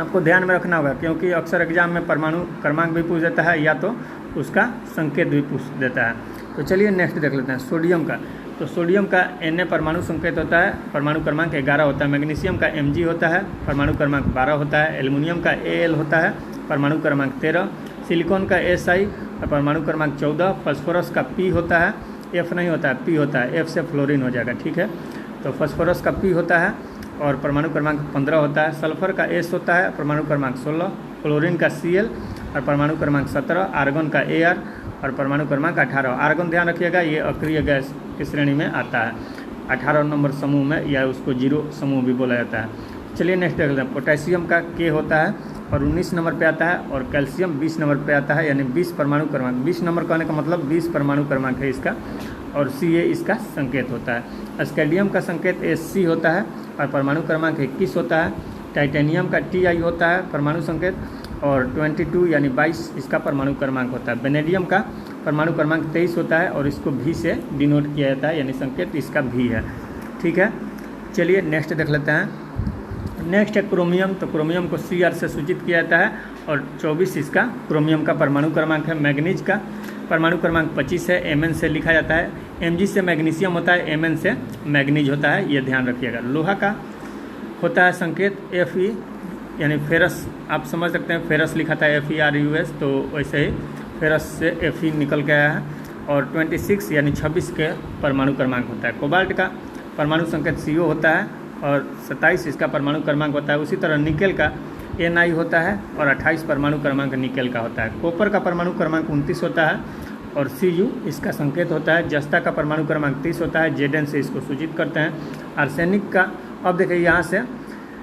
आपको ध्यान में रखना होगा क्योंकि अक्सर एग्जाम में परमाणु क्रमांक भी पूछ देता है या तो उसका संकेत भी पूछ देता है। तो चलिए नेक्स्ट देख लेते हैं सोडियम का। तो सोडियम का Na परमाणु संकेत होता है, परमाणु क्रमांक 11 होता है। मैग्नीशियम का Mg होता है, परमाणु क्रमांक 12 होता है। एल्युमिनियम का Al होता है, परमाणु क्रमांक 13। सिलिकॉन का Si और परमाणु क्रमांक 14। फास्फोरस का P होता है, F नहीं होता है, P होता है, F से फ्लोरीन हो जाएगा, ठीक है। तो फास्फोरस का P होता है और परमाणु क्रमांक 15 होता है। सल्फर का S होता है, परमाणु क्रमांक 16। क्लोरीन का Cl और परमाणु क्रमांक 17। आर्गन का Ar और परमाणु क्रमांक 18। आर्गन ध्यान रखिएगा ये अक्रिय गैस की श्रेणी में आता है, 18 नंबर समूह में, या उसको 0 समूह भी बोला जाता है। चलिए नेक्स्ट देख लेते हैं। पोटेशियम का K होता है और 19 नंबर पे आता है, और कैल्शियम 20 नंबर पे आता है, यानी 20 परमाणु क्रमांक। 20 नंबर कहने का मतलब 20 परमाणु क्रमांक है इसका, और Ca इसका संकेत होता है। स्कैंडियम का संकेत Sc होता है और परमाणु क्रमांक 21 होता है, टाइटेनियम का Ti होता है परमाणु संकेत, और 22 यानी 22 इसका परमाणु क्रमांक होता है। वेनेडियम का परमाणु क्रमांक 23 होता है और इसको V से डिनोट किया जाता है, यानी संकेत इसका V है। ठीक है, चलिए नेक्स्ट देख लेते हैं। नेक्स्ट है क्रोमियम। तो क्रोमियम को Cr से सूचित किया जाता है और 24 इसका क्रोमियम का परमाणु क्रमांक है। मैग्नीज का परमाणु क्रमांक 25 है, Mn से लिखा जाता है। Mg से मैग्नीशियम होता है, Mn से मैग्नीज होता है, ये ध्यान रखिएगा। लोहा का होता है संकेत Fe यानी फेरस, आप समझ सकते हैं फेरस लिखा था FeRUS, तो वैसे ही फेरस से Fe निकल के आया है। और 26 यानी 26 के परमाणु क्रमांक होता है। कोबाल्ट का परमाणु संकेत CO होता है और 27 इसका परमाणु क्रमांक होता है। उसी तरह निकेल का Ni होता है और 28 परमाणु क्रमांक निकेल का होता है। कॉपर का परमाणु क्रमांक 29 होता है और Cu इसका संकेत होता है। जस्ता का परमाणु क्रमांक 30 होता है, Zn से इसको सूचित करते हैं। आर्सेनिक का, अब देखिए यहाँ से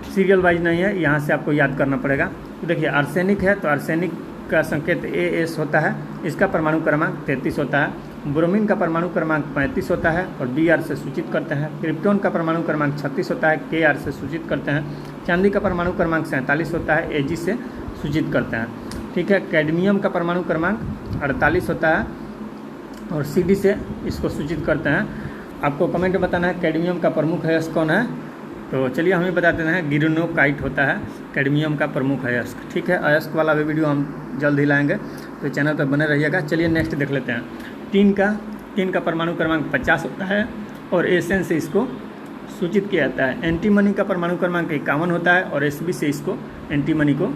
सीरियल वाइज नहीं है, यहाँ से आपको याद करना पड़ेगा। तो देखिए आर्सेनिक है तो आर्सेनिक का संकेत As होता है, इसका परमाणु क्रमांक 33 होता है। ब्रोमीन का परमाणु क्रमांक 35 होता है और Br से सूचित करते हैं। क्रिप्टोन का परमाणु क्रमांक 36 होता है, Kr से सूचित करते हैं। चांदी का परमाणु क्रमांक 47 होता है, Ag से सूचित करते हैं। ठीक है, कैडमियम का परमाणु क्रमांक 48 होता है और Cd से इसको सूचित करते हैं। आपको कमेंट में बताना है कैडमियम का प्रमुख अयस्क कौन है। तो चलिए हम ही बता देते हैं, गिरनोकाइट होता है कैडमियम का प्रमुख अयस्क। ठीक है, अयस्क वाला भी वीडियो हम जल्द ही लाएंगे, तो चैनल पर बने रहिएगा। चलिए नेक्स्ट देख लेते हैं। टीन का परमाणु क्रमांक 50 होता है और Sn से इसको सूचित किया जाता है। एंटीमनी का परमाणु क्रमांक 51 होता है और Sb से इसको एंटीमनी को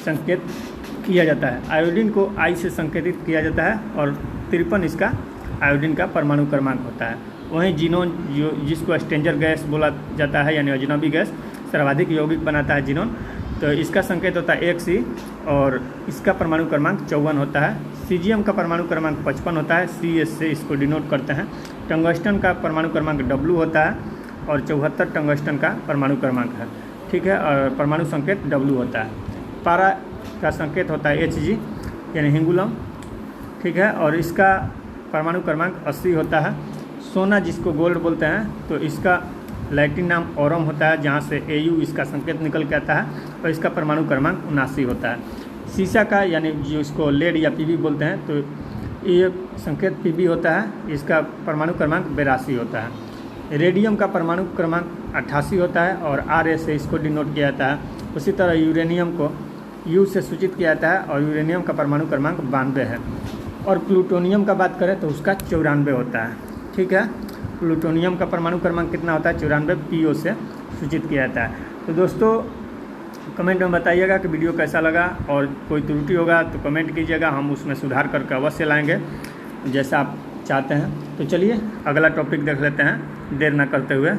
संकेत किया जाता है। आयोडीन को I से संकेतित किया जाता है और 53 इसका आयोडीन का परमाणु क्रमांक होता है। वहीं जीनोन, जो जिसको स्ट्रेंजर गैस बोला जाता है यानी अजनबी गैस, सर्वाधिक यौगिक बनाता है जीनोन, तो इसका संकेत होता है 1C और इसका परमाणु क्रमांक 54 होता है। सीजियम का परमाणु क्रमांक 55 होता है, Cs से इसको डिनोट करते हैं। टंगस्टन का परमाणु क्रमांक W होता है और 74 टंगस्टन का परमाणु क्रमांक है। ठीक है, और परमाणु संकेत W होता है। पारा का संकेत होता है Hg यानी हिंगुलम। ठीक है, और इसका परमाणु क्रमांक 80 होता है। सोना जिसको गोल्ड बोलते हैं, तो इसका लैटिन नाम ओरम होता है, जहाँ से Au इसका संकेत निकल के आता है और इसका परमाणु क्रमांक 79 होता है। सीसा का यानी जो इसको लेड या Pb बोलते हैं, तो ये संकेत Pb होता है, इसका परमाणु क्रमांक 82 होता है। रेडियम का परमाणु क्रमांक 88 होता है और Ra से इसको डिनोट किया जाता है। उसी तरह यूरेनियम को U से सूचित किया जाता है और यूरेनियम का परमाणु क्रमांक 92 है। और प्लूटोनियम का बात करें तो उसका 94 होता है। ठीक है, प्लूटोनियम का परमाणु क्रमांक कितना होता है? 94, PO से सूचित किया जाता है। तो दोस्तों कमेंट में बताइएगा कि वीडियो कैसा लगा, और कोई त्रुटि होगा तो कमेंट कीजिएगा, हम उसमें सुधार करके अवश्य लाएंगे जैसा आप चाहते हैं। तो चलिए अगला टॉपिक देख लेते हैं देर न करते हुए।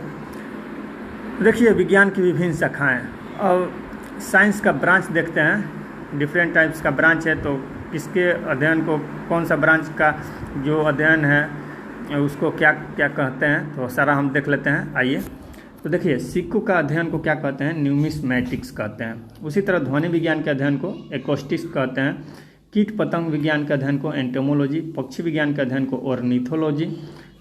देखिए विज्ञान की विभिन्न शाखाएँ और साइंस का ब्रांच देखते हैं। डिफरेंट टाइप्स का ब्रांच है, तो किसके अध्ययन को, कौन सा ब्रांच का जो अध्ययन है उसको क्या क्या कहते हैं, तो सारा हम देख लेते हैं। आइए, तो देखिए सिक्कों का अध्ययन को क्या कहते हैं? न्यूमिस्मैटिक्स कहते हैं। उसी तरह ध्वनि विज्ञान के अध्ययन को एक्रोस्टिक्स कहते हैं। कीट पतंग विज्ञान के अध्ययन को एंटोमोलॉजी, पक्षी विज्ञान के अध्ययन को ऑर्निथोलॉजी,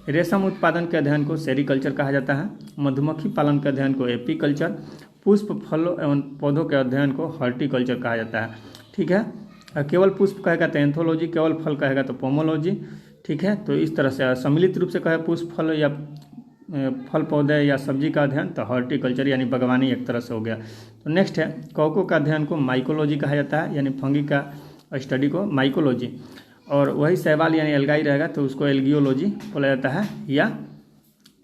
रेशम उत्पादन के अध्ययन को सेरिकल्चर कहा जाता है। मधुमक्खी पालन के अध्ययन को एपीकल्चर, पुष्प फलों एवं पौधों के अध्ययन को हॉर्टिकल्चर कहा जाता है। ठीक है, केवल पुष्प कहेगा तो एंथोलॉजी, केवल फल कहेगा तो पोमोलॉजी। ठीक है, तो इस तरह से सम्मिलित रूप से कहे पुष्प फल या फल पौधे या सब्जी का अध्ययन तो हॉर्टिकल्चर यानी बागवानी एक तरह से हो गया। तो नेक्स्ट है कॉको का अध्ययन को माइकोलॉजी कहा जाता है, यानी फंगी का स्टडी को माइकोलॉजी, और वही शैवाल यानी एल्गाई रहेगा तो उसको एल्गियोलॉजी बोला जाता है या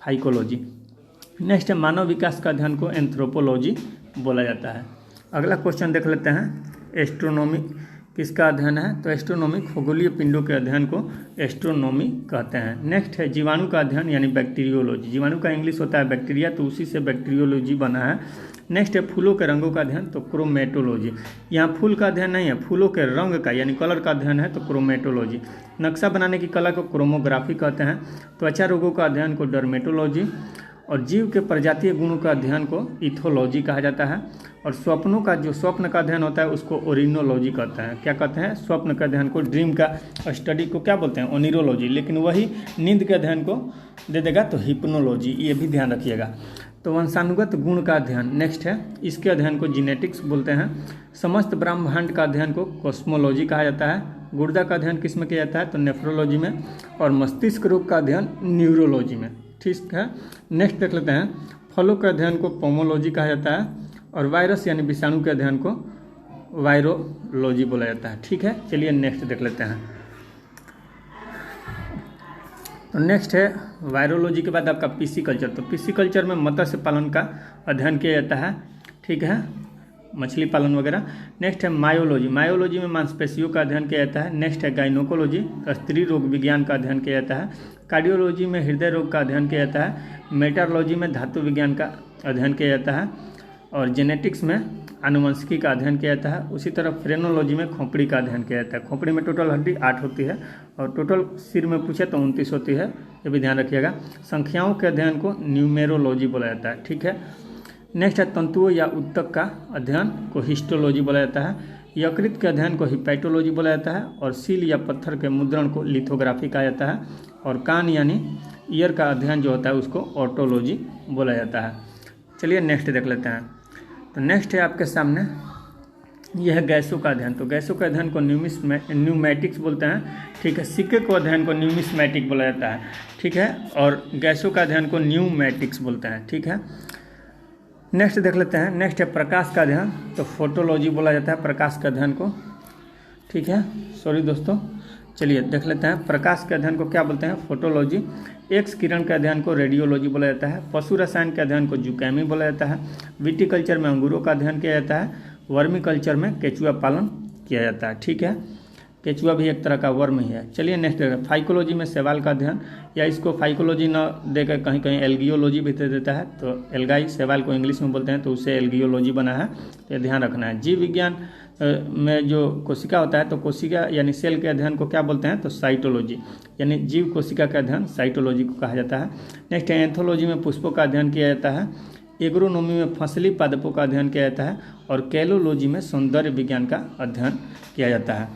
फाइकोलॉजी। नेक्स्ट है मानव विकास का अध्ययन को एंथ्रोपोलॉजी बोला जाता है। अगला क्वेश्चन देख लेते हैं, एस्ट्रोनॉमी किसका अध्ययन है? तो एस्ट्रोनॉमी खगोलीय पिंडों के अध्ययन को एस्ट्रोनॉमी कहते हैं। नेक्स्ट है जीवाणु का अध्ययन यानी बैक्टीरियोलॉजी। जीवाणु का इंग्लिश होता है बैक्टीरिया, तो उसी से बैक्टीरियोलॉजी बना है। नेक्स्ट है फूलों के रंगों का अध्ययन, तो क्रोमेटोलॉजी। यहाँ फूल का अध्ययन नहीं है, फूलों के रंग का यानी कलर का अध्ययन है, तो क्रोमेटोलॉजी। नक्शा बनाने की कला को क्रोमोग्राफी कहते हैं। त्वचा रोगों का अध्ययन को डर्मेटोलॉजी, और जीव के प्रजातीय गुणों का अध्ययन को इथोलॉजी कहा जाता है। और स्वप्नों का जो स्वप्न का अध्ययन होता है उसको ओरिनोलॉजी कहते हैं। क्या कहते हैं? स्वप्न के अध्ययन को, ड्रीम का स्टडी को क्या बोलते हैं? ओनिरोलॉजी। लेकिन वही नींद के अध्ययन को दे देगा तो हिप्नोलॉजी, ये भी ध्यान रखिएगा। तो वंशानुगत गुण का अध्ययन। नेक्स्ट है, इसके अध्ययन को जीनेटिक्स बोलते हैं। समस्त ब्रह्मांड का अध्ययन को कॉस्मोलॉजी कहा जाता है। गुर्दा का अध्ययन किस में किया जाता है, तो नेफ्रोलॉजी में। और मस्तिष्क रोग का अध्ययन न्यूरोलॉजी में। ठीक है, नेक्स्ट देख लेते हैं, फलों के अध्ययन को पोमोलॉजी कहा जाता है। और वायरस यानी विषाणु के अध्ययन को वायरोलॉजी बोला जाता है। ठीक है, चलिए नेक्स्ट देख लेते हैं। तो नेक्स्ट है वायरोलॉजी के बाद आपका पिस्सीकल्चर। तो पिस्सीकल्चर में मत्स्य पालन का अध्ययन किया जाता है। ठीक है, मछली पालन वगैरह। नेक्स्ट है मायोलॉजी। मायोलॉजी में मांसपेशियों का अध्ययन किया जाता है। नेक्स्ट है गाइनोकोलॉजी, स्त्री रोग विज्ञान का अध्ययन किया जाता है। कार्डियोलॉजी में हृदय रोग का अध्ययन किया जाता है। मेटालॉजी में धातु विज्ञान का अध्ययन किया जाता है। और जेनेटिक्स में आनुवंशिकी का अध्ययन किया जाता है। उसी तरह फ्रेनोलॉजी में खोपड़ी का अध्ययन किया जाता है। खोपड़ी में टोटल हड्डी 8 होती है और टोटल सिर में पूछे तो 29 होती है, ये भी ध्यान रखिएगा। संख्याओं के अध्ययन को न्यूमेरोलॉजी बोला जाता है। ठीक है, नेक्स्ट है तंतुओं या उत्तक का अध्ययन को हिस्टोलॉजी बोला जाता है। यकृत के अध्ययन को हिपैटोलॉजी बोला जाता है। और सील या पत्थर के मुद्रण को लिथोग्राफी कहा जाता है। और कान यानी ईयर का अध्ययन जो होता है उसको ऑटोलॉजी बोला जाता है। चलिए नेक्स्ट देख लेते हैं। तो नेक्स्ट है आपके सामने, यह है गैसों का अध्ययन। तो गैसों के अध्ययन को न्यूमैटिक्स बोलते हैं। ठीक है, सिक्के को अध्ययन को न्यूमिस्मैटिक बोला जाता है। ठीक है, और गैसों का अध्ययन को न्यूमैटिक्स बोलते हैं। ठीक है, नेक्स्ट देख लेते हैं। नेक्स्ट है प्रकाश का अध्ययन। तो फोटोलॉजी बोला जाता है प्रकाश के अध्ययन को। ठीक है, सॉरी दोस्तों, चलिए देख लेते हैं प्रकाश के अध्ययन को क्या बोलते हैं, फोटोलॉजी। एक्स किरण के अध्ययन को रेडियोलॉजी बोला जाता है। पशु रसायन के अध्ययन को जूकैमी बोला जाता है। विटिकल्चर में अंगूरों का अध्ययन किया जाता है। वर्मी कल्चर में केचुआ पालन किया जाता है। ठीक है, केचुआ भी एक तरह का वर्म ही है। चलिए नेक्स्ट देखते, फाइकोलॉजी में शैवाल का अध्ययन, या इसको फाइकोलॉजी न देकर कहीं कहीं एल्गियोलॉजी भी दे देता है। तो एल्गाई शैवाल को इंग्लिश में बोलते हैं, तो उससे एल्गियोलॉजी बना है, तो ध्यान रखना है। जीव विज्ञान में जो कोशिका होता है, तो कोशिका यानी सेल के अध्ययन को क्या बोलते हैं, तो साइटोलॉजी, यानी जीव कोशिका का अध्ययन साइटोलॉजी को कहा जाता है। नेक्स्ट है एंथोलॉजी में पुष्पों का अध्ययन किया जाता है। एग्रोनॉमी में फसली पादपों का अध्ययन किया जाता है। और कैलोलॉजी में सौंदर्य विज्ञान का अध्ययन किया जाता है।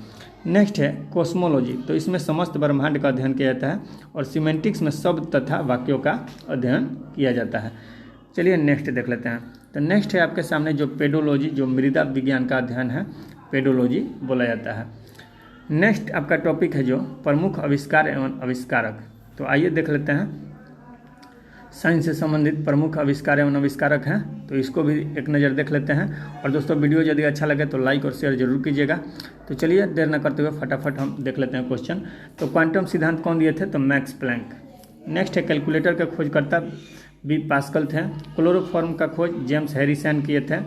नेक्स्ट है कॉस्मोलॉजी। तो इसमें समस्त ब्रह्मांड का अध्ययन किया जाता है। और सिमेंटिक्स में शब्द तथा वाक्यों का अध्ययन किया जाता है। चलिए नेक्स्ट देख लेते हैं। तो नेक्स्ट है आपके सामने जो पेडोलॉजी, जो मृदा विज्ञान का अध्ययन है, पेडोलॉजी बोला जाता है। नेक्स्ट आपका टॉपिक है जो प्रमुख आविष्कार एवं आविष्कारक। तो आइए देख लेते हैं, साइंस से संबंधित प्रमुख आविष्कार एवं आविष्कारक हैं, तो इसको भी एक नज़र देख लेते हैं। और दोस्तों वीडियो यदि अच्छा लगे तो लाइक और शेयर जरूर कीजिएगा। तो चलिए देर न करते हुए फटाफट हम देख लेते हैं क्वेश्चन। तो क्वांटम सिद्धांत कौन दिए थे, तो मैक्स प्लैंक। नेक्स्ट है कैलकुलेटर के खोजकर्ता बी पास्कल थे। क्लोरोफॉर्म का खोज जेम्स हैरिसन किए थे।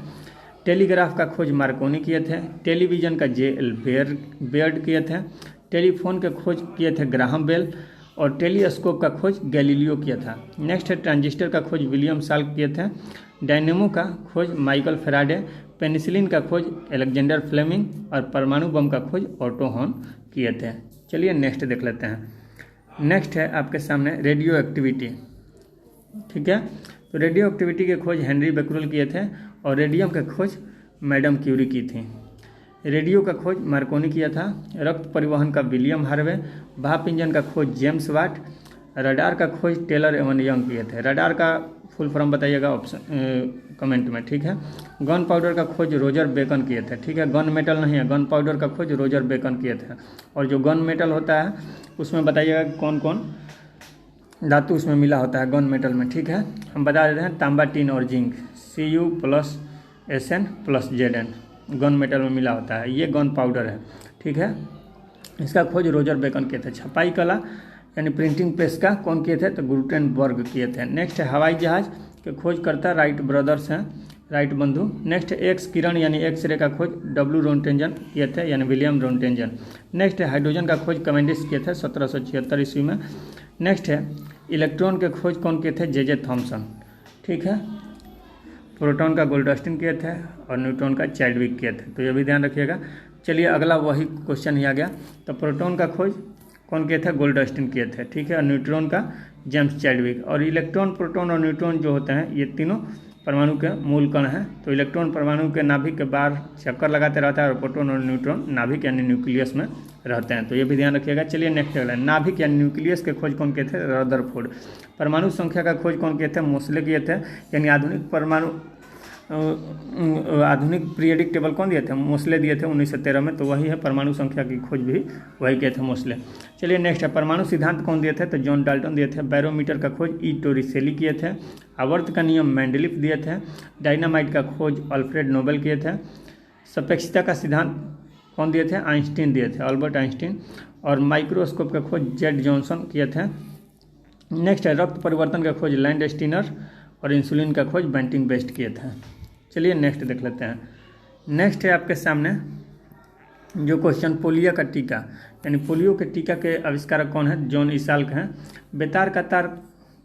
टेलीग्राफ का खोज मार्कोनी किए थे। टेलीविज़न का जे.एल. बेयर्ड किए थे। टेलीफोन के खोज किए थे ग्राहम बेल। और टेलीस्कोप का खोज गैलीलियो किया था। नेक्स्ट है ट्रांजिस्टर का खोज विलियम साल्क किए थे। डायनेमो का खोज माइकल फेराडे। पेनिसिलिन का खोज अलेक्जेंडर फ्लेमिंग। और परमाणु बम का खोज ऑटो हॉर्न किए थे। चलिए नेक्स्ट देख लेते हैं। नेक्स्ट है आपके सामने रेडियो एक्टिविटी। ठीक है, तो रेडियो एक्टिविटी के खोज हेनरी बेक्यूरेल किए थे। और रेडियम के खोज मैडम क्यूरी की थी। रेडियो का खोज मार्कोनी किया था। रक्त परिवहन का विलियम हार्वे। भाप इंजन का खोज जेम्स वाट। रडार का खोज टेलर एवं यंग किए थे। रडार का फुल फॉर्म बताइएगा ऑप्शन कमेंट में। ठीक है, गन पाउडर का खोज रोजर बेकन किए थे। ठीक है, गन मेटल नहीं है, गन पाउडर का खोज रोजर बेकन किए थे। और जो गन मेटल होता है उसमें बताइएगा कौन कौन धातु उसमें मिला होता है गन मेटल में। ठीक है, हम बता देते हैं तांबा, टीन और जिंक, Cu+Sn+Zn गन मेटल में मिला होता है। ये गन पाउडर है। ठीक है, इसका खोज रोजर बेकन किए थे। छपाई कला यानी प्रिंटिंग प्रेस का कौन किए थे, तो गुटेनबर्ग किए थे। नेक्स्ट है हवाई जहाज के खोजकर्ता राइट ब्रदर्स हैं, राइट बंधु। नेक्स्ट एक्स किरण यानी एक्स रे का खोज डब्ल्यू रोन्टेंजन किए थे, यानी विलियम रोन्टेंजन। नेक्स्ट है हाइड्रोजन का खोज कैवेंडिश किए थे 1776 ईस्वी में। नेक्स्ट है इलेक्ट्रॉन के खोज कौन किए थे, जे थॉमसन। ठीक है, प्रोटॉन का गोल्डस्टिन किए थे और न्यूट्रॉन का चैडविक किए थे, तो ये भी ध्यान रखिएगा। चलिए अगला वही क्वेश्चन ही आ गया। तो प्रोटॉन का खोज कौन किए थे, गोल्डस्टिन किए थे। ठीक है, और न्यूट्रॉन का जेम्स चैडविक। और इलेक्ट्रॉन, प्रोटॉन और न्यूट्रॉन जो होते हैं ये तीनों परमाणु के मूल कण हैं। तो इलेक्ट्रॉन परमाणु के नाभिक के बाहर चक्कर लगाते रहता है और प्रोटॉन और न्यूट्रॉन नाभिक यानी न्यूक्लियस में रहते हैं। तो ये भी ध्यान रखिएगा। चलिए नेक्स्ट अगला, नाभिक यानी न्यूक्लियस के खोज कौन किए थे? रदरफोर्ड। परमाणु संख्या का खोज कौन किए थे? मोसले किए थे। यानी आधुनिक पीरियडिक टेबल कौन दिए थे? मोसले दिए थे 1913 में। तो वही है परमाणु संख्या की खोज भी वही किए थे मोसले। चलिए नेक्स्ट है, परमाणु सिद्धांत कौन दिए थे? तो जॉन डाल्टन दिए थे। बैरोमीटर का खोज ई टोरिसेली किए थे। आवर्त का नियम मेंडलीफ दिए थे। डायनामाइट का खोज अल्फ्रेड नोबेल किए थे। सापेक्षता का सिद्धांत कौन दिए थे? आइंस्टीन दिए थे, अल्बर्ट आइंस्टीन। और माइक्रोस्कोप का खोज जेड जॉनसन किए थे। नेक्स्ट है, रक्त परिवर्तन का खोज लैंड स्टीनर और इंसुलिन का खोज बेंटिंग बेस्ट किए थे। चलिए नेक्स्ट देख लेते हैं। नेक्स्ट है आपके सामने जो क्वेश्चन, पोलियो का टीका यानी पोलियो के टीका के आविष्कारक कौन है? जॉन इसाल्क हैं। बेतार का तार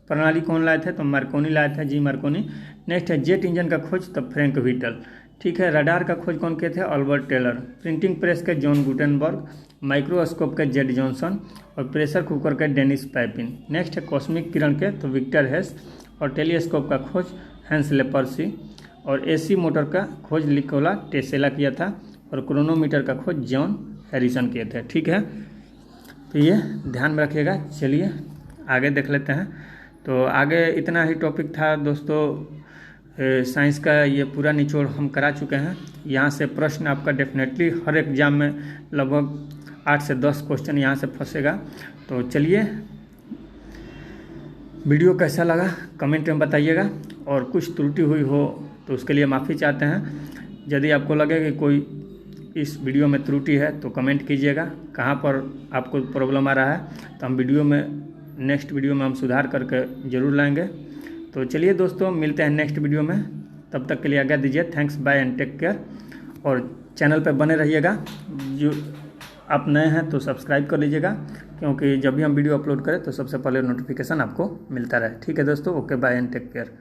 प्रणाली कौन लाए थे? तो मार्कोनी लाए थे, जी मार्कोनी। नेक्स्ट है, जेट इंजन का खोज तो फ्रैंक व्हीटल। ठीक है, रडार का खोज कौन किए थे? Albert Taylor. प्रिंटिंग प्रेस के जॉन गुटेनबर्ग। माइक्रोस्कोप के जेड जॉनसन और प्रेशर कुकर के डेनिस पैपिन। नेक्स्ट है, कॉस्मिक किरण के तो विक्टर हेस। और टेलीस्कोप का खोज हैंस लेपर्सी। और एसी मोटर का खोज निकोला टेस्ला किया था। और क्रोनोमीटर का खोज जॉन हैरिसन किए थे। ठीक है, तो ये ध्यान में रखिएगा। चलिए आगे देख लेते हैं। तो आगे इतना ही टॉपिक था दोस्तों। साइंस का ये पूरा निचोड़ हम करा चुके हैं। यहाँ से प्रश्न आपका डेफिनेटली हर एग्जाम में लगभग 8 से 10 क्वेश्चन यहाँ से फंसेगा। तो चलिए, वीडियो कैसा लगा कमेंट में बताइएगा। और कुछ त्रुटि हुई हो तो उसके लिए माफ़ी चाहते हैं। यदि आपको लगे कि कोई इस वीडियो में त्रुटि है तो कमेंट कीजिएगा कहाँ पर आपको प्रॉब्लम आ रहा है। तो हम नेक्स्ट वीडियो में हम सुधार करके ज़रूर लाएंगे। तो चलिए दोस्तों, मिलते हैं नेक्स्ट वीडियो में। तब तक के लिए आज्ञा दीजिए। Thanks, bye and take care. और चैनल पर बने रहिएगा। जो आप नए हैं तो सब्सक्राइब कर लीजिएगा, क्योंकि जब भी हम वीडियो अपलोड करें तो सबसे पहले नोटिफिकेशन आपको मिलता रहे। ठीक है दोस्तों, okay, bye and take care.